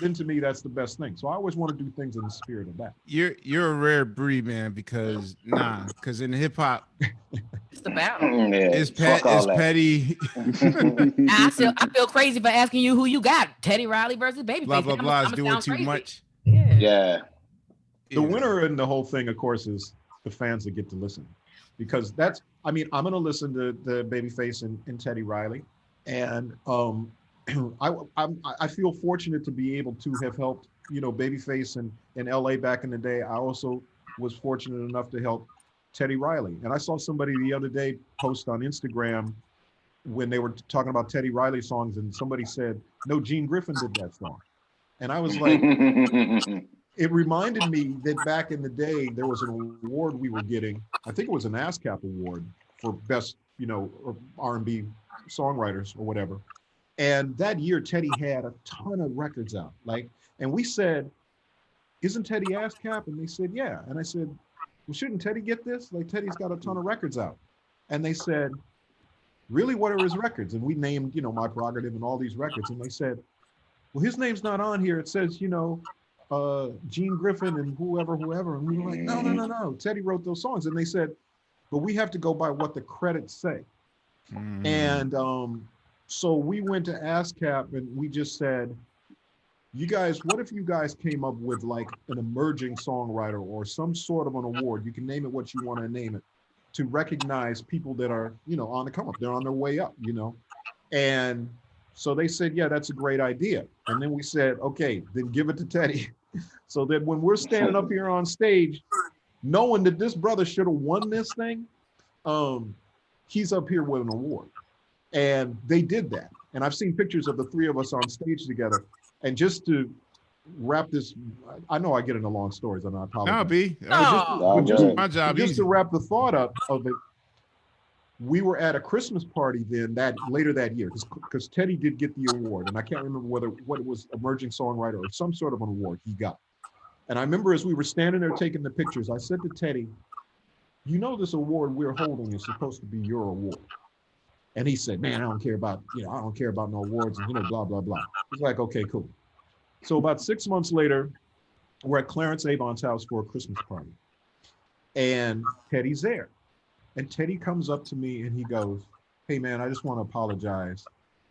Speaker 6: then to me that's the best thing. So I always want to do things in the spirit of that.
Speaker 3: You're a rare breed, man, because in hip hop
Speaker 4: it's the battle.
Speaker 3: It's petty.
Speaker 4: I feel crazy for asking you who you got. Teddy Riley versus Babyface.
Speaker 3: Blah blah blah is doing too much.
Speaker 5: Yeah.
Speaker 6: The winner in the whole thing, of course, is the fans that get to listen. Because I'm going to listen to the Babyface and Teddy Riley. And I feel fortunate to be able to have helped, Babyface in LA back in the day. I also was fortunate enough to help Teddy Riley. And I saw somebody the other day post on Instagram when they were talking about Teddy Riley songs and somebody said, no, Gene Griffin did that song. And I was like, it reminded me that back in the day, there was an award we were getting. I think it was an ASCAP award for best, R&B songwriters or whatever. And that year, Teddy had a ton of records out. And we said, isn't Teddy ASCAP? And they said, yeah. And I said, well, shouldn't Teddy get this? Teddy's got a ton of records out. And they said, really, what are his records? And we named, My Prerogative and all these records. And they said, well, his name's not on here. It says, Gene Griffin and whoever. And we were like, no. Teddy wrote those songs. And they said, but we have to go by what the credits say. And so we went to ASCAP and we just said, you guys, what if you guys came up with like an emerging songwriter or some sort of an award? You can name it what you want to name it, to recognize people that are, on the come up. They're on their way up, And so they said, yeah, that's a great idea. And then we said, okay, then give it to Teddy. So that when we're standing up here on stage, knowing that this brother should have won this thing, he's up here with an award. And they did that. And I've seen pictures of the three of us on stage together. And just to wrap this, I know I get into long stories, and I apologize.
Speaker 3: My job.
Speaker 6: Just to wrap the thought up of it, we were at a Christmas party then later that year, because Teddy did get the award, and I can't remember what it was, emerging songwriter or some sort of an award he got. And I remember as we were standing there taking the pictures, I said to Teddy, this award we're holding is supposed to be your award. And he said, man, I don't care about no awards and blah, blah, blah. He's like, okay, cool. So about 6 months later, we're at Clarence Avant's house for a Christmas party. And Teddy's there. And Teddy comes up to me and he goes, hey man, I just want to apologize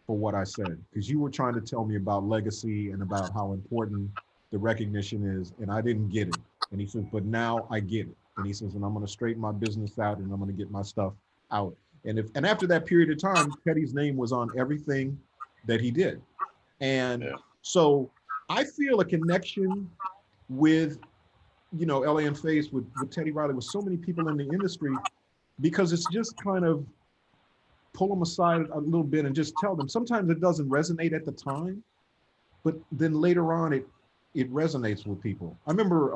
Speaker 6: for what I said. Because you were trying to tell me about legacy and about how important the recognition is. And I didn't get it. And he says, but now I get it. And he says, and I'm going to straighten my business out and I'm going to get my stuff out. And after that period of time, Teddy's name was on everything that he did. And so I feel a connection with you know, LA and Face with Teddy Riley, with so many people in the industry, because it's just kind of pull them aside a little bit and just tell them. Sometimes it doesn't resonate at the time, but then later on it resonates with people. I remember,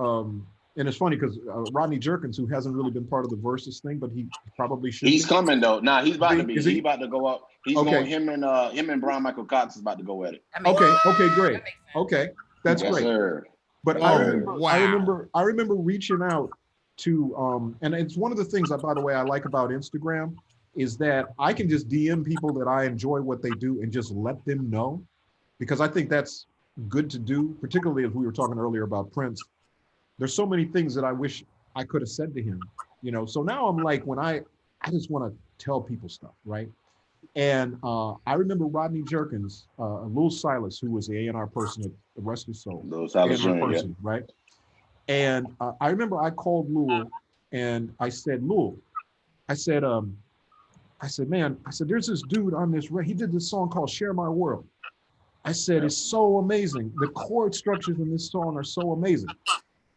Speaker 6: and it's funny because Rodney Jerkins, who hasn't really been part of the Versus thing, but he probably should.
Speaker 5: He's coming though. Nah, he's about to be.
Speaker 6: Is he?
Speaker 5: He's about to go up. He's
Speaker 6: Okay.
Speaker 5: going. Him and Brian Michael Cox is about to go at it.
Speaker 6: Okay, great. Okay, that's
Speaker 5: Yes,
Speaker 6: great.
Speaker 5: sir.
Speaker 6: But
Speaker 3: Oh,
Speaker 6: I remember reaching out to, and it's one of the things that, by the way, I like about Instagram is that I can just DM people that I enjoy what they do and just let them know, because I think that's good to do, particularly as we were talking earlier about Prince. There's so many things that I wish I could have said to him, you know? So now I'm like, when I just want to tell people stuff, right? And I remember Rodney Jerkins, Lil Silas, who was the A&R person at the Rest of Soul.
Speaker 5: Lil Silas
Speaker 6: A&R
Speaker 5: Jr.,
Speaker 6: person, right? And I remember I called Lul and I said, Lul, I said, man, I said, there's this dude on this, he did this song called Share My World. I said, it's so amazing. The chord structures in this song are so amazing.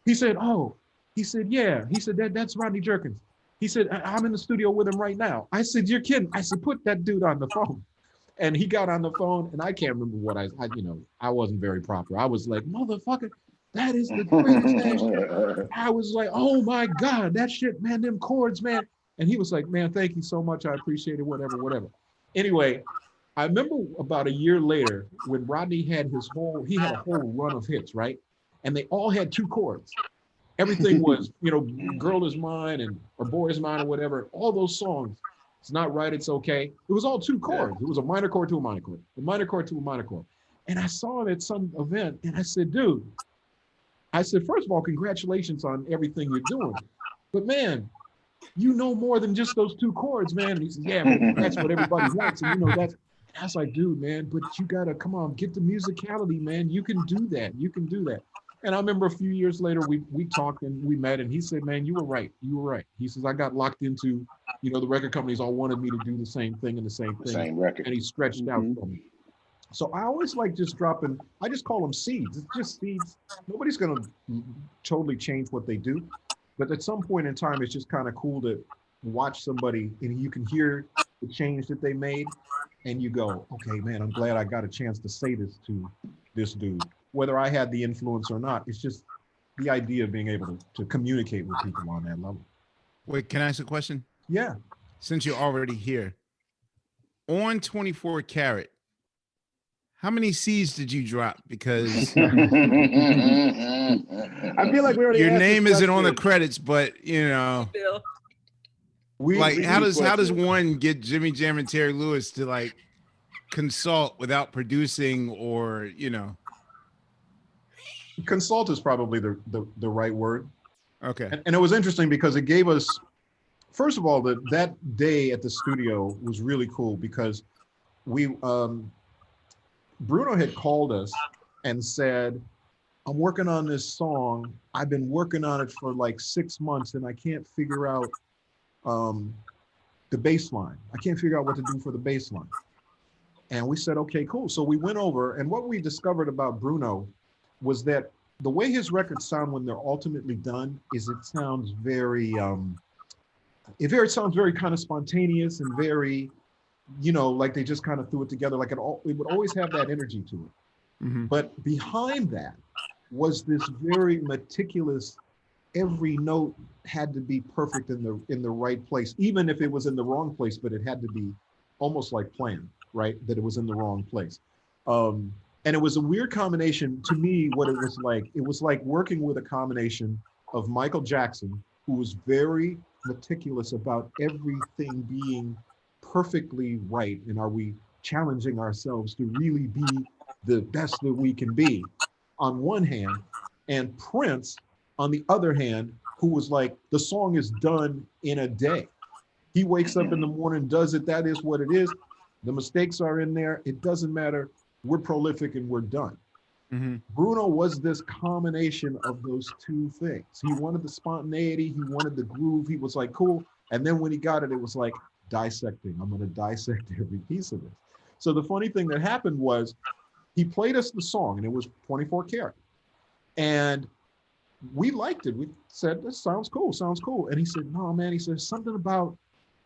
Speaker 6: He said, oh, he said, yeah. He said, that's Rodney Jerkins. He said, I'm in the studio with him right now. I said, you're kidding. I said, put that dude on the phone. And he got on the phone, and I can't remember what I wasn't very proper. I was like, motherfucker, that is the greatest shit. I was like, oh my God, that shit, man, them chords, man. And he was like, man, thank you so much. I appreciate it, whatever. Anyway, I remember about a year later when Rodney had he had a whole run of hits, right? And they all had 2 chords. Everything was, you know, Girl Is Mine or Boy Is Mine or whatever. All those songs, It's Not Right, It's Okay. It was all 2 chords. It was a minor chord to a minor chord, a minor chord to a minor chord. And I saw him at some event and I said, dude, I said, first of all, congratulations on everything you're doing. But man, you know more than just those 2 chords, man. And he said, yeah, but that's what everybody wants. And you know, that's, I was like, dude, man, but you gotta, come on, get the musicality, man. You can do that. You can do that. And I remember a few years later, we talked and we met and he said, man, you were right. You were right. He says, I got locked into, you know, the record companies all wanted me to do the same thing and the same thing.
Speaker 5: Same record.
Speaker 6: And he stretched out for me. So I always like just dropping, I just call them seeds. It's just seeds. Nobody's gonna totally change what they do. But at some point in time, it's just kind of cool to watch somebody and you can hear the change that they made and you go, okay, man, I'm glad I got a chance to say this to this dude. Whether I had the influence or not, it's just the idea of being able to communicate with people on that level.
Speaker 3: Wait, can I ask a question?
Speaker 6: Yeah.
Speaker 3: Since you're already here, on 24 Karat, how many C's did you drop? Because
Speaker 1: I feel like we already
Speaker 3: your
Speaker 1: asked
Speaker 3: name
Speaker 1: this
Speaker 3: isn't on the
Speaker 1: question.
Speaker 3: credits, but you know, how does one get Jimmy Jam and Terry Lewis to like consult without producing, or you know?
Speaker 6: Consult is probably the right word.
Speaker 3: Okay.
Speaker 6: And it was interesting because it gave us, first of all, that day at the studio was really cool because we, Bruno had called us and said, I'm working on this song. I've been working on it for like 6 months and I can't figure out the bass line. I can't figure out what to do for the bass line. And we said, okay, cool. So we went over, and what we discovered about Bruno was that the way his records sound when they're ultimately done is it sounds very, sounds very kind of spontaneous and very, you know, like they just kind of threw it together. Like it would always have that energy to it.
Speaker 3: Mm-hmm.
Speaker 6: But behind that was this very meticulous, every note had to be perfect in the right place, even if it was in the wrong place, but it had to be almost like planned, right? That it was in the wrong place. And it was a weird combination to me. What it was like working with a combination of Michael Jackson, who was very meticulous about everything being perfectly right. And are we challenging ourselves to really be the best that we can be on one hand, and Prince on the other hand, who was like, the song is done in a day. He wakes up in the morning, does it, that is what it is. The mistakes are in there. It doesn't matter. We're prolific and we're done.
Speaker 3: Mm-hmm.
Speaker 6: Bruno was this combination of those 2 things. He wanted the spontaneity. He wanted the groove. He was like, cool. And then when he got it, it was like dissecting. I'm going to dissect every piece of it. So the funny thing that happened was he played us the song and it was 24 Karat. And we liked it. We said, "This sounds cool, sounds cool." And he said, "No, man," he said, "something about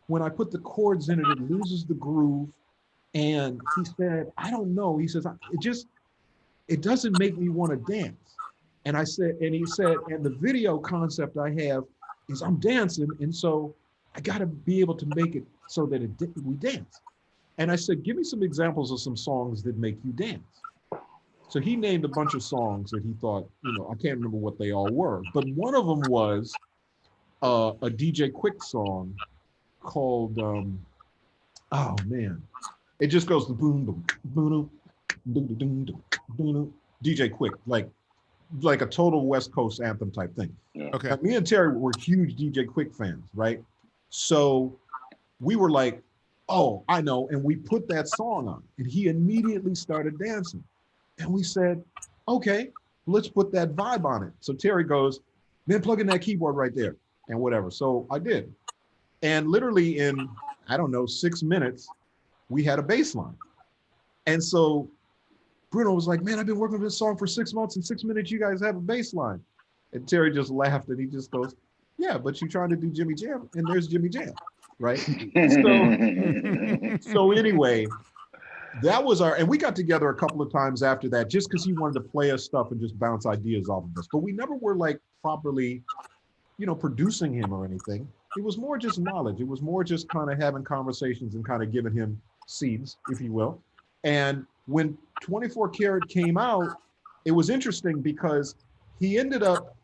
Speaker 6: when I put the chords in it, it loses the groove." And he said, "I don't know." He says, it doesn't make me want to dance." And he said, "And the video concept I have is I'm dancing. And so I got to be able to make it so that we dance." And I said, "Give me some examples of some songs that make you dance." So he named a bunch of songs that he thought, I can't remember what they all were, but one of them was a DJ Quick song called, oh man, it just goes to boom, boom, boom, boom, boom, boom, boom, DJ Quick, like a total West Coast anthem type thing.
Speaker 5: Yeah.
Speaker 3: Okay.
Speaker 6: Now, me and Terry were huge DJ Quick fans, right? So we were like, "Oh, I know," and we put that song on, and he immediately started dancing. And we said, "Okay, let's put that vibe on it." So Terry goes, "Man, plug in that keyboard right there," and whatever. So I did. And literally in, I don't know, 6 minutes, we had a bass line. And so Bruno was like, "Man, I've been working on this song for 6 months. In 6 minutes, you guys have a bass line." And Terry just laughed and he just goes, "Yeah, but you're trying to do Jimmy Jam, and there's Jimmy Jam," right? So anyway, that was and we got together a couple of times after that just because he wanted to play us stuff and just bounce ideas off of us. But we never were like properly, producing him or anything. It was more just knowledge. It was more just kind of having conversations and kind of giving him seeds, if you will. And when 24 Karat came out, it was interesting because he ended up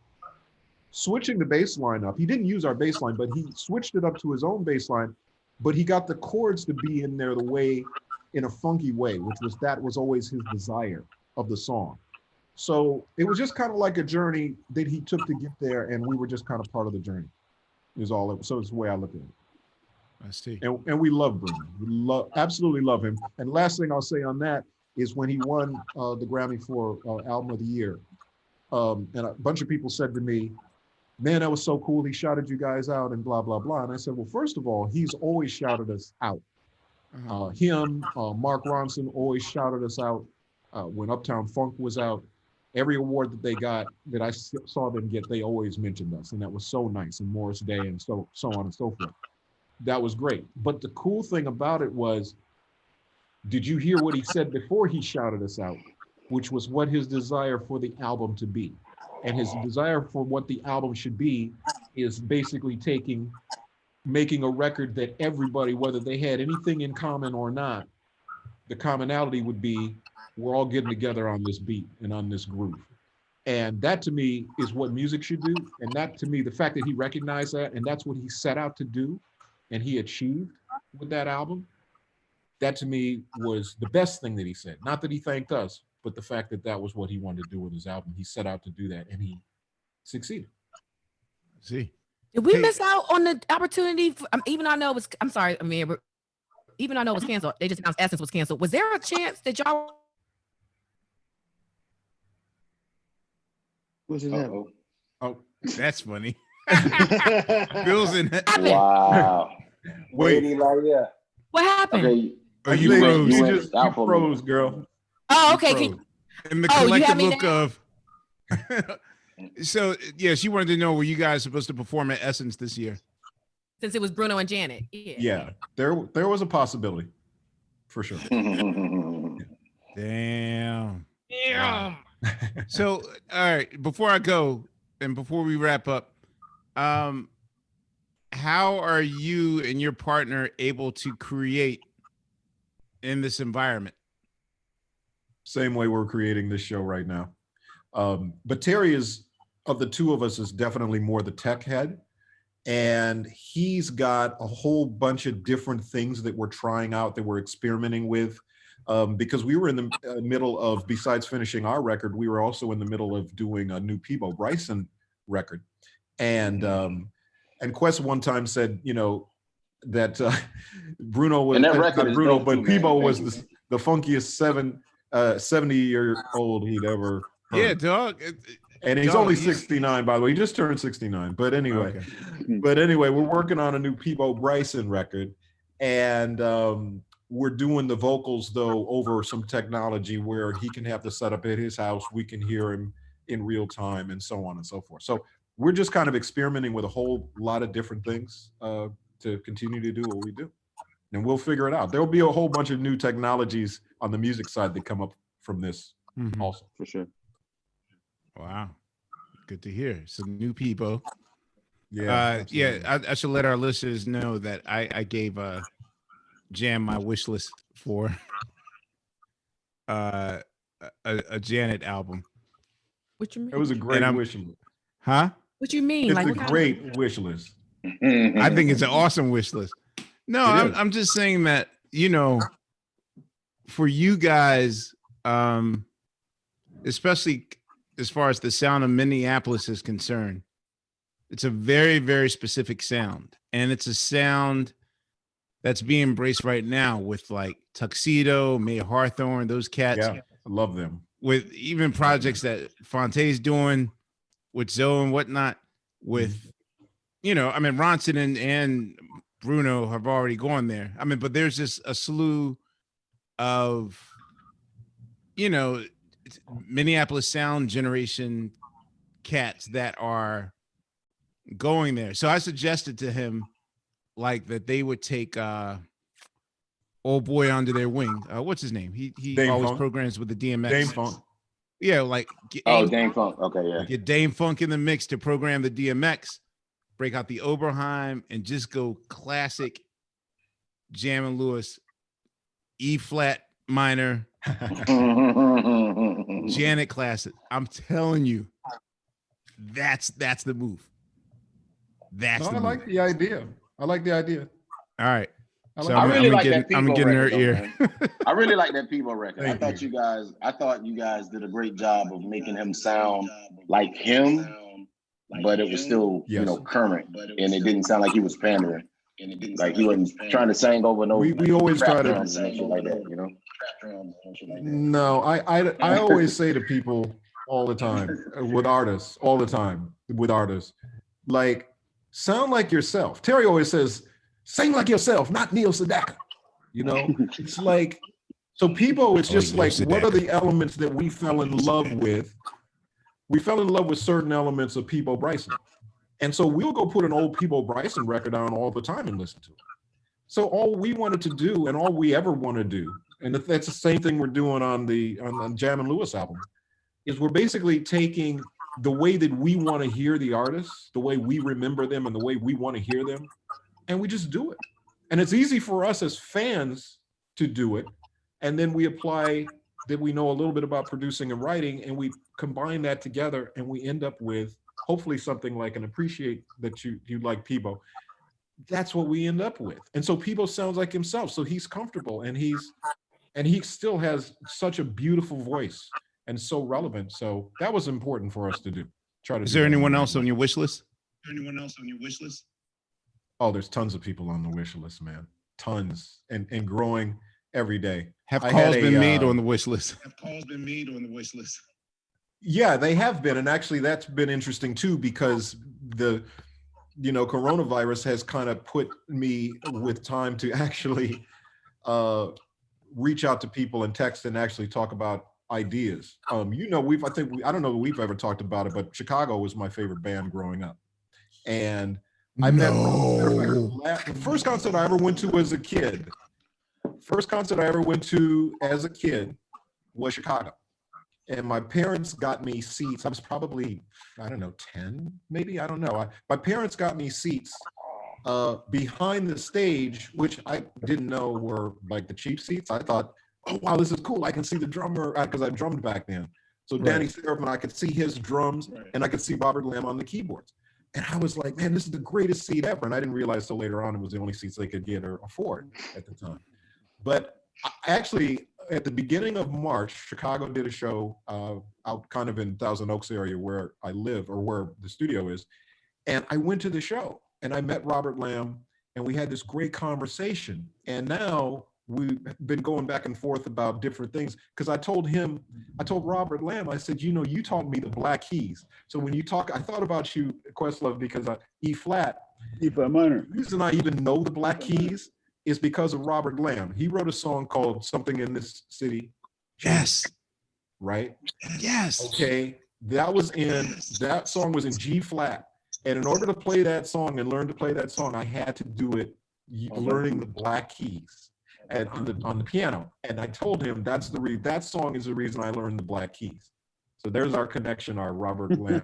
Speaker 6: switching the bass line up. He didn't use our bass line, but he switched it up to his own bass line, but he got the chords to be in there in a funky way, which was always his desire of the song. So it was just kind of like a journey that he took to get there, and we were just kind of part of the journey. So it's the way I look at it.
Speaker 3: I see.
Speaker 6: And we love Bruno. We absolutely love him. And last thing I'll say on that is when he won the Grammy for Album of the Year, and a bunch of people said to me, "Man, that was so cool. He shouted you guys out and blah, blah, blah." And I said, well, first of all, he's always shouted us out. Mark Ronson always shouted us out when Uptown Funk was out. Every award that they got, that I saw them get, they always mentioned us. And that was so nice. And Morris Day and so on and so forth. That was great. But the cool thing about it was, did you hear what he said before he shouted us out? Which was what his desire for the album to be. And his desire for what the album should be is basically making a record that everybody, whether they had anything in common or not, the commonality would be, we're all getting together on this beat and on this groove. And that to me is what music should do. And that to me, the fact that he recognized that and that's what he set out to do and he achieved with that album, that to me was the best thing that he said. Not that he thanked us, but the fact that that was what he wanted to do with his album. He set out to do that and he succeeded.
Speaker 3: See.
Speaker 4: Did we miss out on the opportunity? Even though I know it was, I'm sorry, Amir, even though I know it was canceled, they just announced Essence was canceled. Was there a chance that y'all?
Speaker 1: What's his name?
Speaker 3: Oh, that's funny. Bill's in it.
Speaker 5: Wow.
Speaker 6: Wait,
Speaker 2: Laiya.
Speaker 4: What happened?
Speaker 5: Okay.
Speaker 3: Oh, you froze.
Speaker 6: You froze, girl.
Speaker 4: Oh, okay.
Speaker 3: In the collective look of. So yeah, she wanted to know, were you guys supposed to perform at Essence this year?
Speaker 4: Since it was Bruno and Janet.
Speaker 6: Yeah, there was a possibility, for sure.
Speaker 3: Damn. So all right, before I go and before we wrap up, how are you and your partner able to create in this environment?
Speaker 6: Same way we're creating this show right now. But Terry is, of the two of us, is definitely more the tech head. And he's got a whole bunch of different things that we're trying out, that we're experimenting with. Because we were in the middle of, besides finishing our record, we were also in the middle of doing a new Peabo Bryson record. And Quest one time said, that Bruno was, not Bruno, but Peabo was the funkiest 70-year-old he'd ever heard.
Speaker 3: Yeah, dog.
Speaker 6: And he's only 69, by the way. He just turned 69. But anyway, we're working on a new Peabo Bryson record. And we're doing the vocals, though, over some technology where he can have the setup at his house. We can hear him in real time, and so on and so forth. So we're just kind of experimenting with a whole lot of different things to continue to do what we do. And we'll figure it out. There'll be a whole bunch of new technologies on the music side that come up from this also.
Speaker 1: For sure.
Speaker 3: Wow. Good to hear. Some new people.
Speaker 6: Yeah.
Speaker 3: I should let our listeners know that I gave Jam my wish list for a Janet album.
Speaker 4: What you mean?
Speaker 6: It was a great wish list.
Speaker 3: Huh?
Speaker 4: What you mean?
Speaker 6: It's
Speaker 4: Like
Speaker 6: a great wish list.
Speaker 3: I think it's an awesome wish list. No, I'm just saying that, you know, for you guys, especially as far as the sound of Minneapolis is concerned, it's a very, very specific sound. And it's a sound that's being embraced right now with like Tuxedo, May Hawthorne, those cats.
Speaker 6: Yeah, I love them.
Speaker 3: With even projects that Phonte's doing with Zoe and whatnot, with, you know, I mean, Ronson and Bruno have already gone there. I mean, but there's just a slew of, you know, Minneapolis sound generation cats that are going there. So I suggested to him like that they would take old boy under their wing. What's his name? He
Speaker 6: Dame
Speaker 3: always
Speaker 6: Funk.
Speaker 3: programs with the DMX.
Speaker 6: Dame Funk.
Speaker 3: Yeah, like
Speaker 5: Dame Funk. Okay, yeah.
Speaker 3: Get Dame Funk in the mix to program the DMX, break out the Oberheim, and just go classic Jam and Lewis, E flat minor, Janet classic. I'm telling you, that's the move.
Speaker 6: I like the idea. I like the idea.
Speaker 3: All right.
Speaker 5: So I really like that
Speaker 3: I'm getting her ear.
Speaker 5: I really like that Peebo record.
Speaker 6: Thank
Speaker 5: I thought you guys did a great job of making him sound like him, but it was still, you know, current, and it didn't sound like he was pandering. Like he wasn't trying to sing over no.
Speaker 6: We always try to
Speaker 5: and shit like that, you know.
Speaker 6: No, I always say to people all the time with artists, like, sound like yourself. Terry always says, sing like yourself, not Neil Sedaka. You know, it's like, so Peebo, it's just like, what are the elements that we fell in love with? We fell in love with certain elements of Peebo Bryson. And so we'll go put an old Peebo Bryson record on all the time and listen to it. So all we wanted to do, and all we ever want to do, and that's the same thing we're doing on the Jam and Lewis album, is we're basically taking the way that we want to hear the artists, the way we remember them and the way we want to hear them, and we just do it. And it's easy for us as fans to do it. And then we apply that we know a little bit about producing and writing, and we combine that together, and we end up with hopefully something like an appreciate that you like Peebo. That's what we end up with. And so Peebo sounds like himself. So he's comfortable, and he still has such a beautiful voice and so relevant. So that was important for us to do.
Speaker 3: Is there anyone else on your wish list?
Speaker 6: Oh, there's tons of people on the wish list, man. Tons, and growing every day.
Speaker 3: Have calls been made on the wish list?
Speaker 6: Yeah, they have been. And actually that's been interesting too, because the, you know, coronavirus has kind of put me with time to actually reach out to people and text and actually talk about ideas. You know, I don't know that we've ever talked about it, but Chicago was my favorite band growing up. And I met the first concert I ever went to as a kid. Was Chicago. And my parents got me seats. I was probably, I don't know, 10, maybe, I don't know. My parents got me seats behind the stage, which I didn't know were like the cheap seats. I thought, oh, wow, this is cool. I can see the drummer, because I drummed back then. So Danny Seraphim, I could see his drums, and I could see Robert Lamb on the keyboards. And I was like, man, this is the greatest seat ever. And I didn't realize till later on it was the only seats they could get or afford at the time. But actually, at the beginning of March, Chicago did a show out kind of in Thousand Oaks area where I live, or where the studio is. And I went to the show and I met Robert Lamb, and we had this great conversation. And now we've been going back and forth about different things, because I told Robert Lamb, I said, you know, you taught me the black keys. So when you talk, I thought about you, Questlove, because E flat minor. The reason I even know the black keys is because of Robert Lamb. He wrote a song called Something in This City.
Speaker 3: Yes.
Speaker 6: Right?
Speaker 3: Yes.
Speaker 6: Okay. that song was in G flat. And in order to play that song and learn to play that song, I had to do it learning the black keys and on the piano. And I told him that song is the reason I learned the black keys. So there's our connection, our Robert Lamb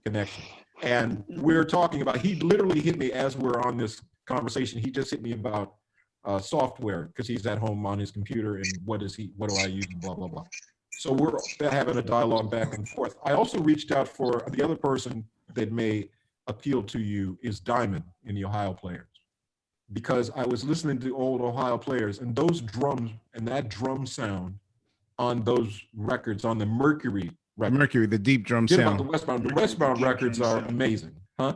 Speaker 6: connection. And we're talking about, he literally hit me as we're on this conversation. He just hit me about software because he's at home on his computer and what do I use and blah, blah, blah. So we're having a dialogue back and forth. I also reached out for the other person that may appeal to you is Diamond in the Ohio Players, because I was listening to old Ohio Players and those drums and that drum sound on those records, on the Mercury record.
Speaker 3: The deep drum sound.
Speaker 6: The Westbound records are amazing, huh?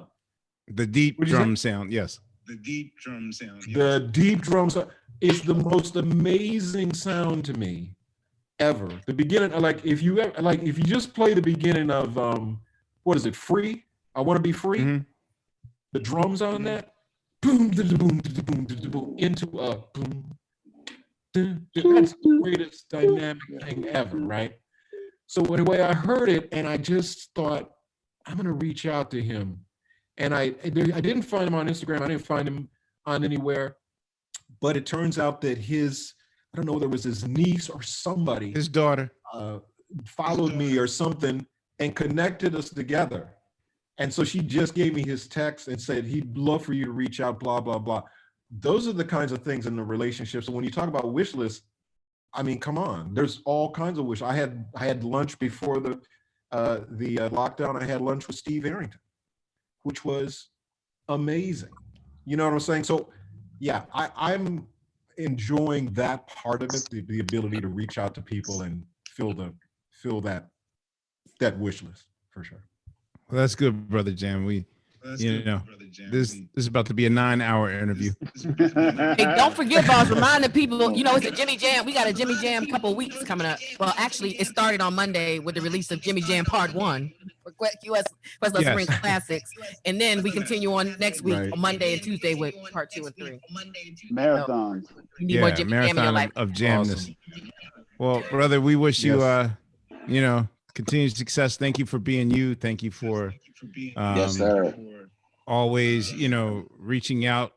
Speaker 3: The deep drum sound, yes. The deep drum sound. Yes.
Speaker 6: The deep drum sound is the most amazing sound to me ever. The beginning, if you just play the beginning of what is it, Free? I Want to Be Free. Mm-hmm. The drums on that, boom, boom, boom, boom, into a boom. That's the greatest dynamic thing ever, right? So anyway, I heard it and I just thought, I'm gonna reach out to him. And I didn't find him on Instagram. I didn't find him on anywhere. But it turns out that I don't know, there was his niece or somebody,
Speaker 3: his daughter,
Speaker 6: followed me or something and connected us together. And so she just gave me his text and said, he'd love for you to reach out, blah, blah, blah. Those are the kinds of things in the relationship. So when you talk about wish lists, I mean, come on, there's all kinds of wish. I had lunch before the lockdown. I had lunch with Steve Arrington, which was amazing. You know what I'm saying? So yeah, I'm enjoying that part of it, the ability to reach out to people and fill that wish list for sure.
Speaker 3: Well, that's good, Brother Jam. This is about to be a 9-hour interview.
Speaker 4: Hey, don't forget, boss, reminding people, it's a Jimmy Jam. We got a Jimmy Jam couple of weeks coming up. Well, actually, it started on Monday with the release of Jimmy Jam Part 1 for Questlove Supreme Classics. And then we continue on next week on Monday and Tuesday with Part 2 and 3.
Speaker 1: Marathons.
Speaker 4: You need more Jimmy Jam in your life.
Speaker 3: Of jamness. Awesome. Well, brother, we wish you, continued success. Thank you for being you. Thank you for
Speaker 5: yes, sir.
Speaker 3: Always, reaching out.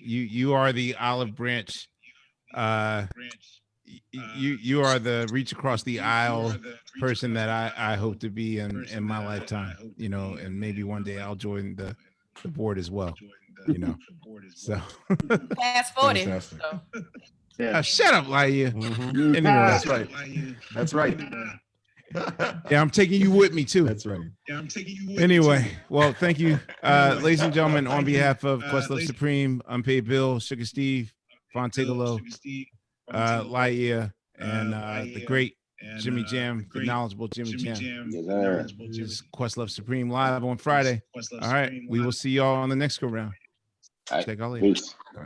Speaker 3: You are the olive branch. You are the reach across the aisle person that I hope to be in my lifetime. And maybe one day I'll join the board as well. So
Speaker 4: past 40.
Speaker 3: So. Yeah. Shut up, Laiya.
Speaker 6: Mm-hmm. Anyway, that's right.
Speaker 3: Yeah, I'm taking you with me too.
Speaker 6: That's right.
Speaker 3: Yeah, I'm taking you with me too. Well, thank you, ladies and gentlemen. On behalf of Questlove Supreme, Unpaid Bill, Sugar Steve, Phonte Coleman, Laiya, and the great Jimmy Jam, the knowledgeable Jimmy Jam. This is Questlove Supreme live on Friday. All right, we will see y'all on the next go round. Check y'all later.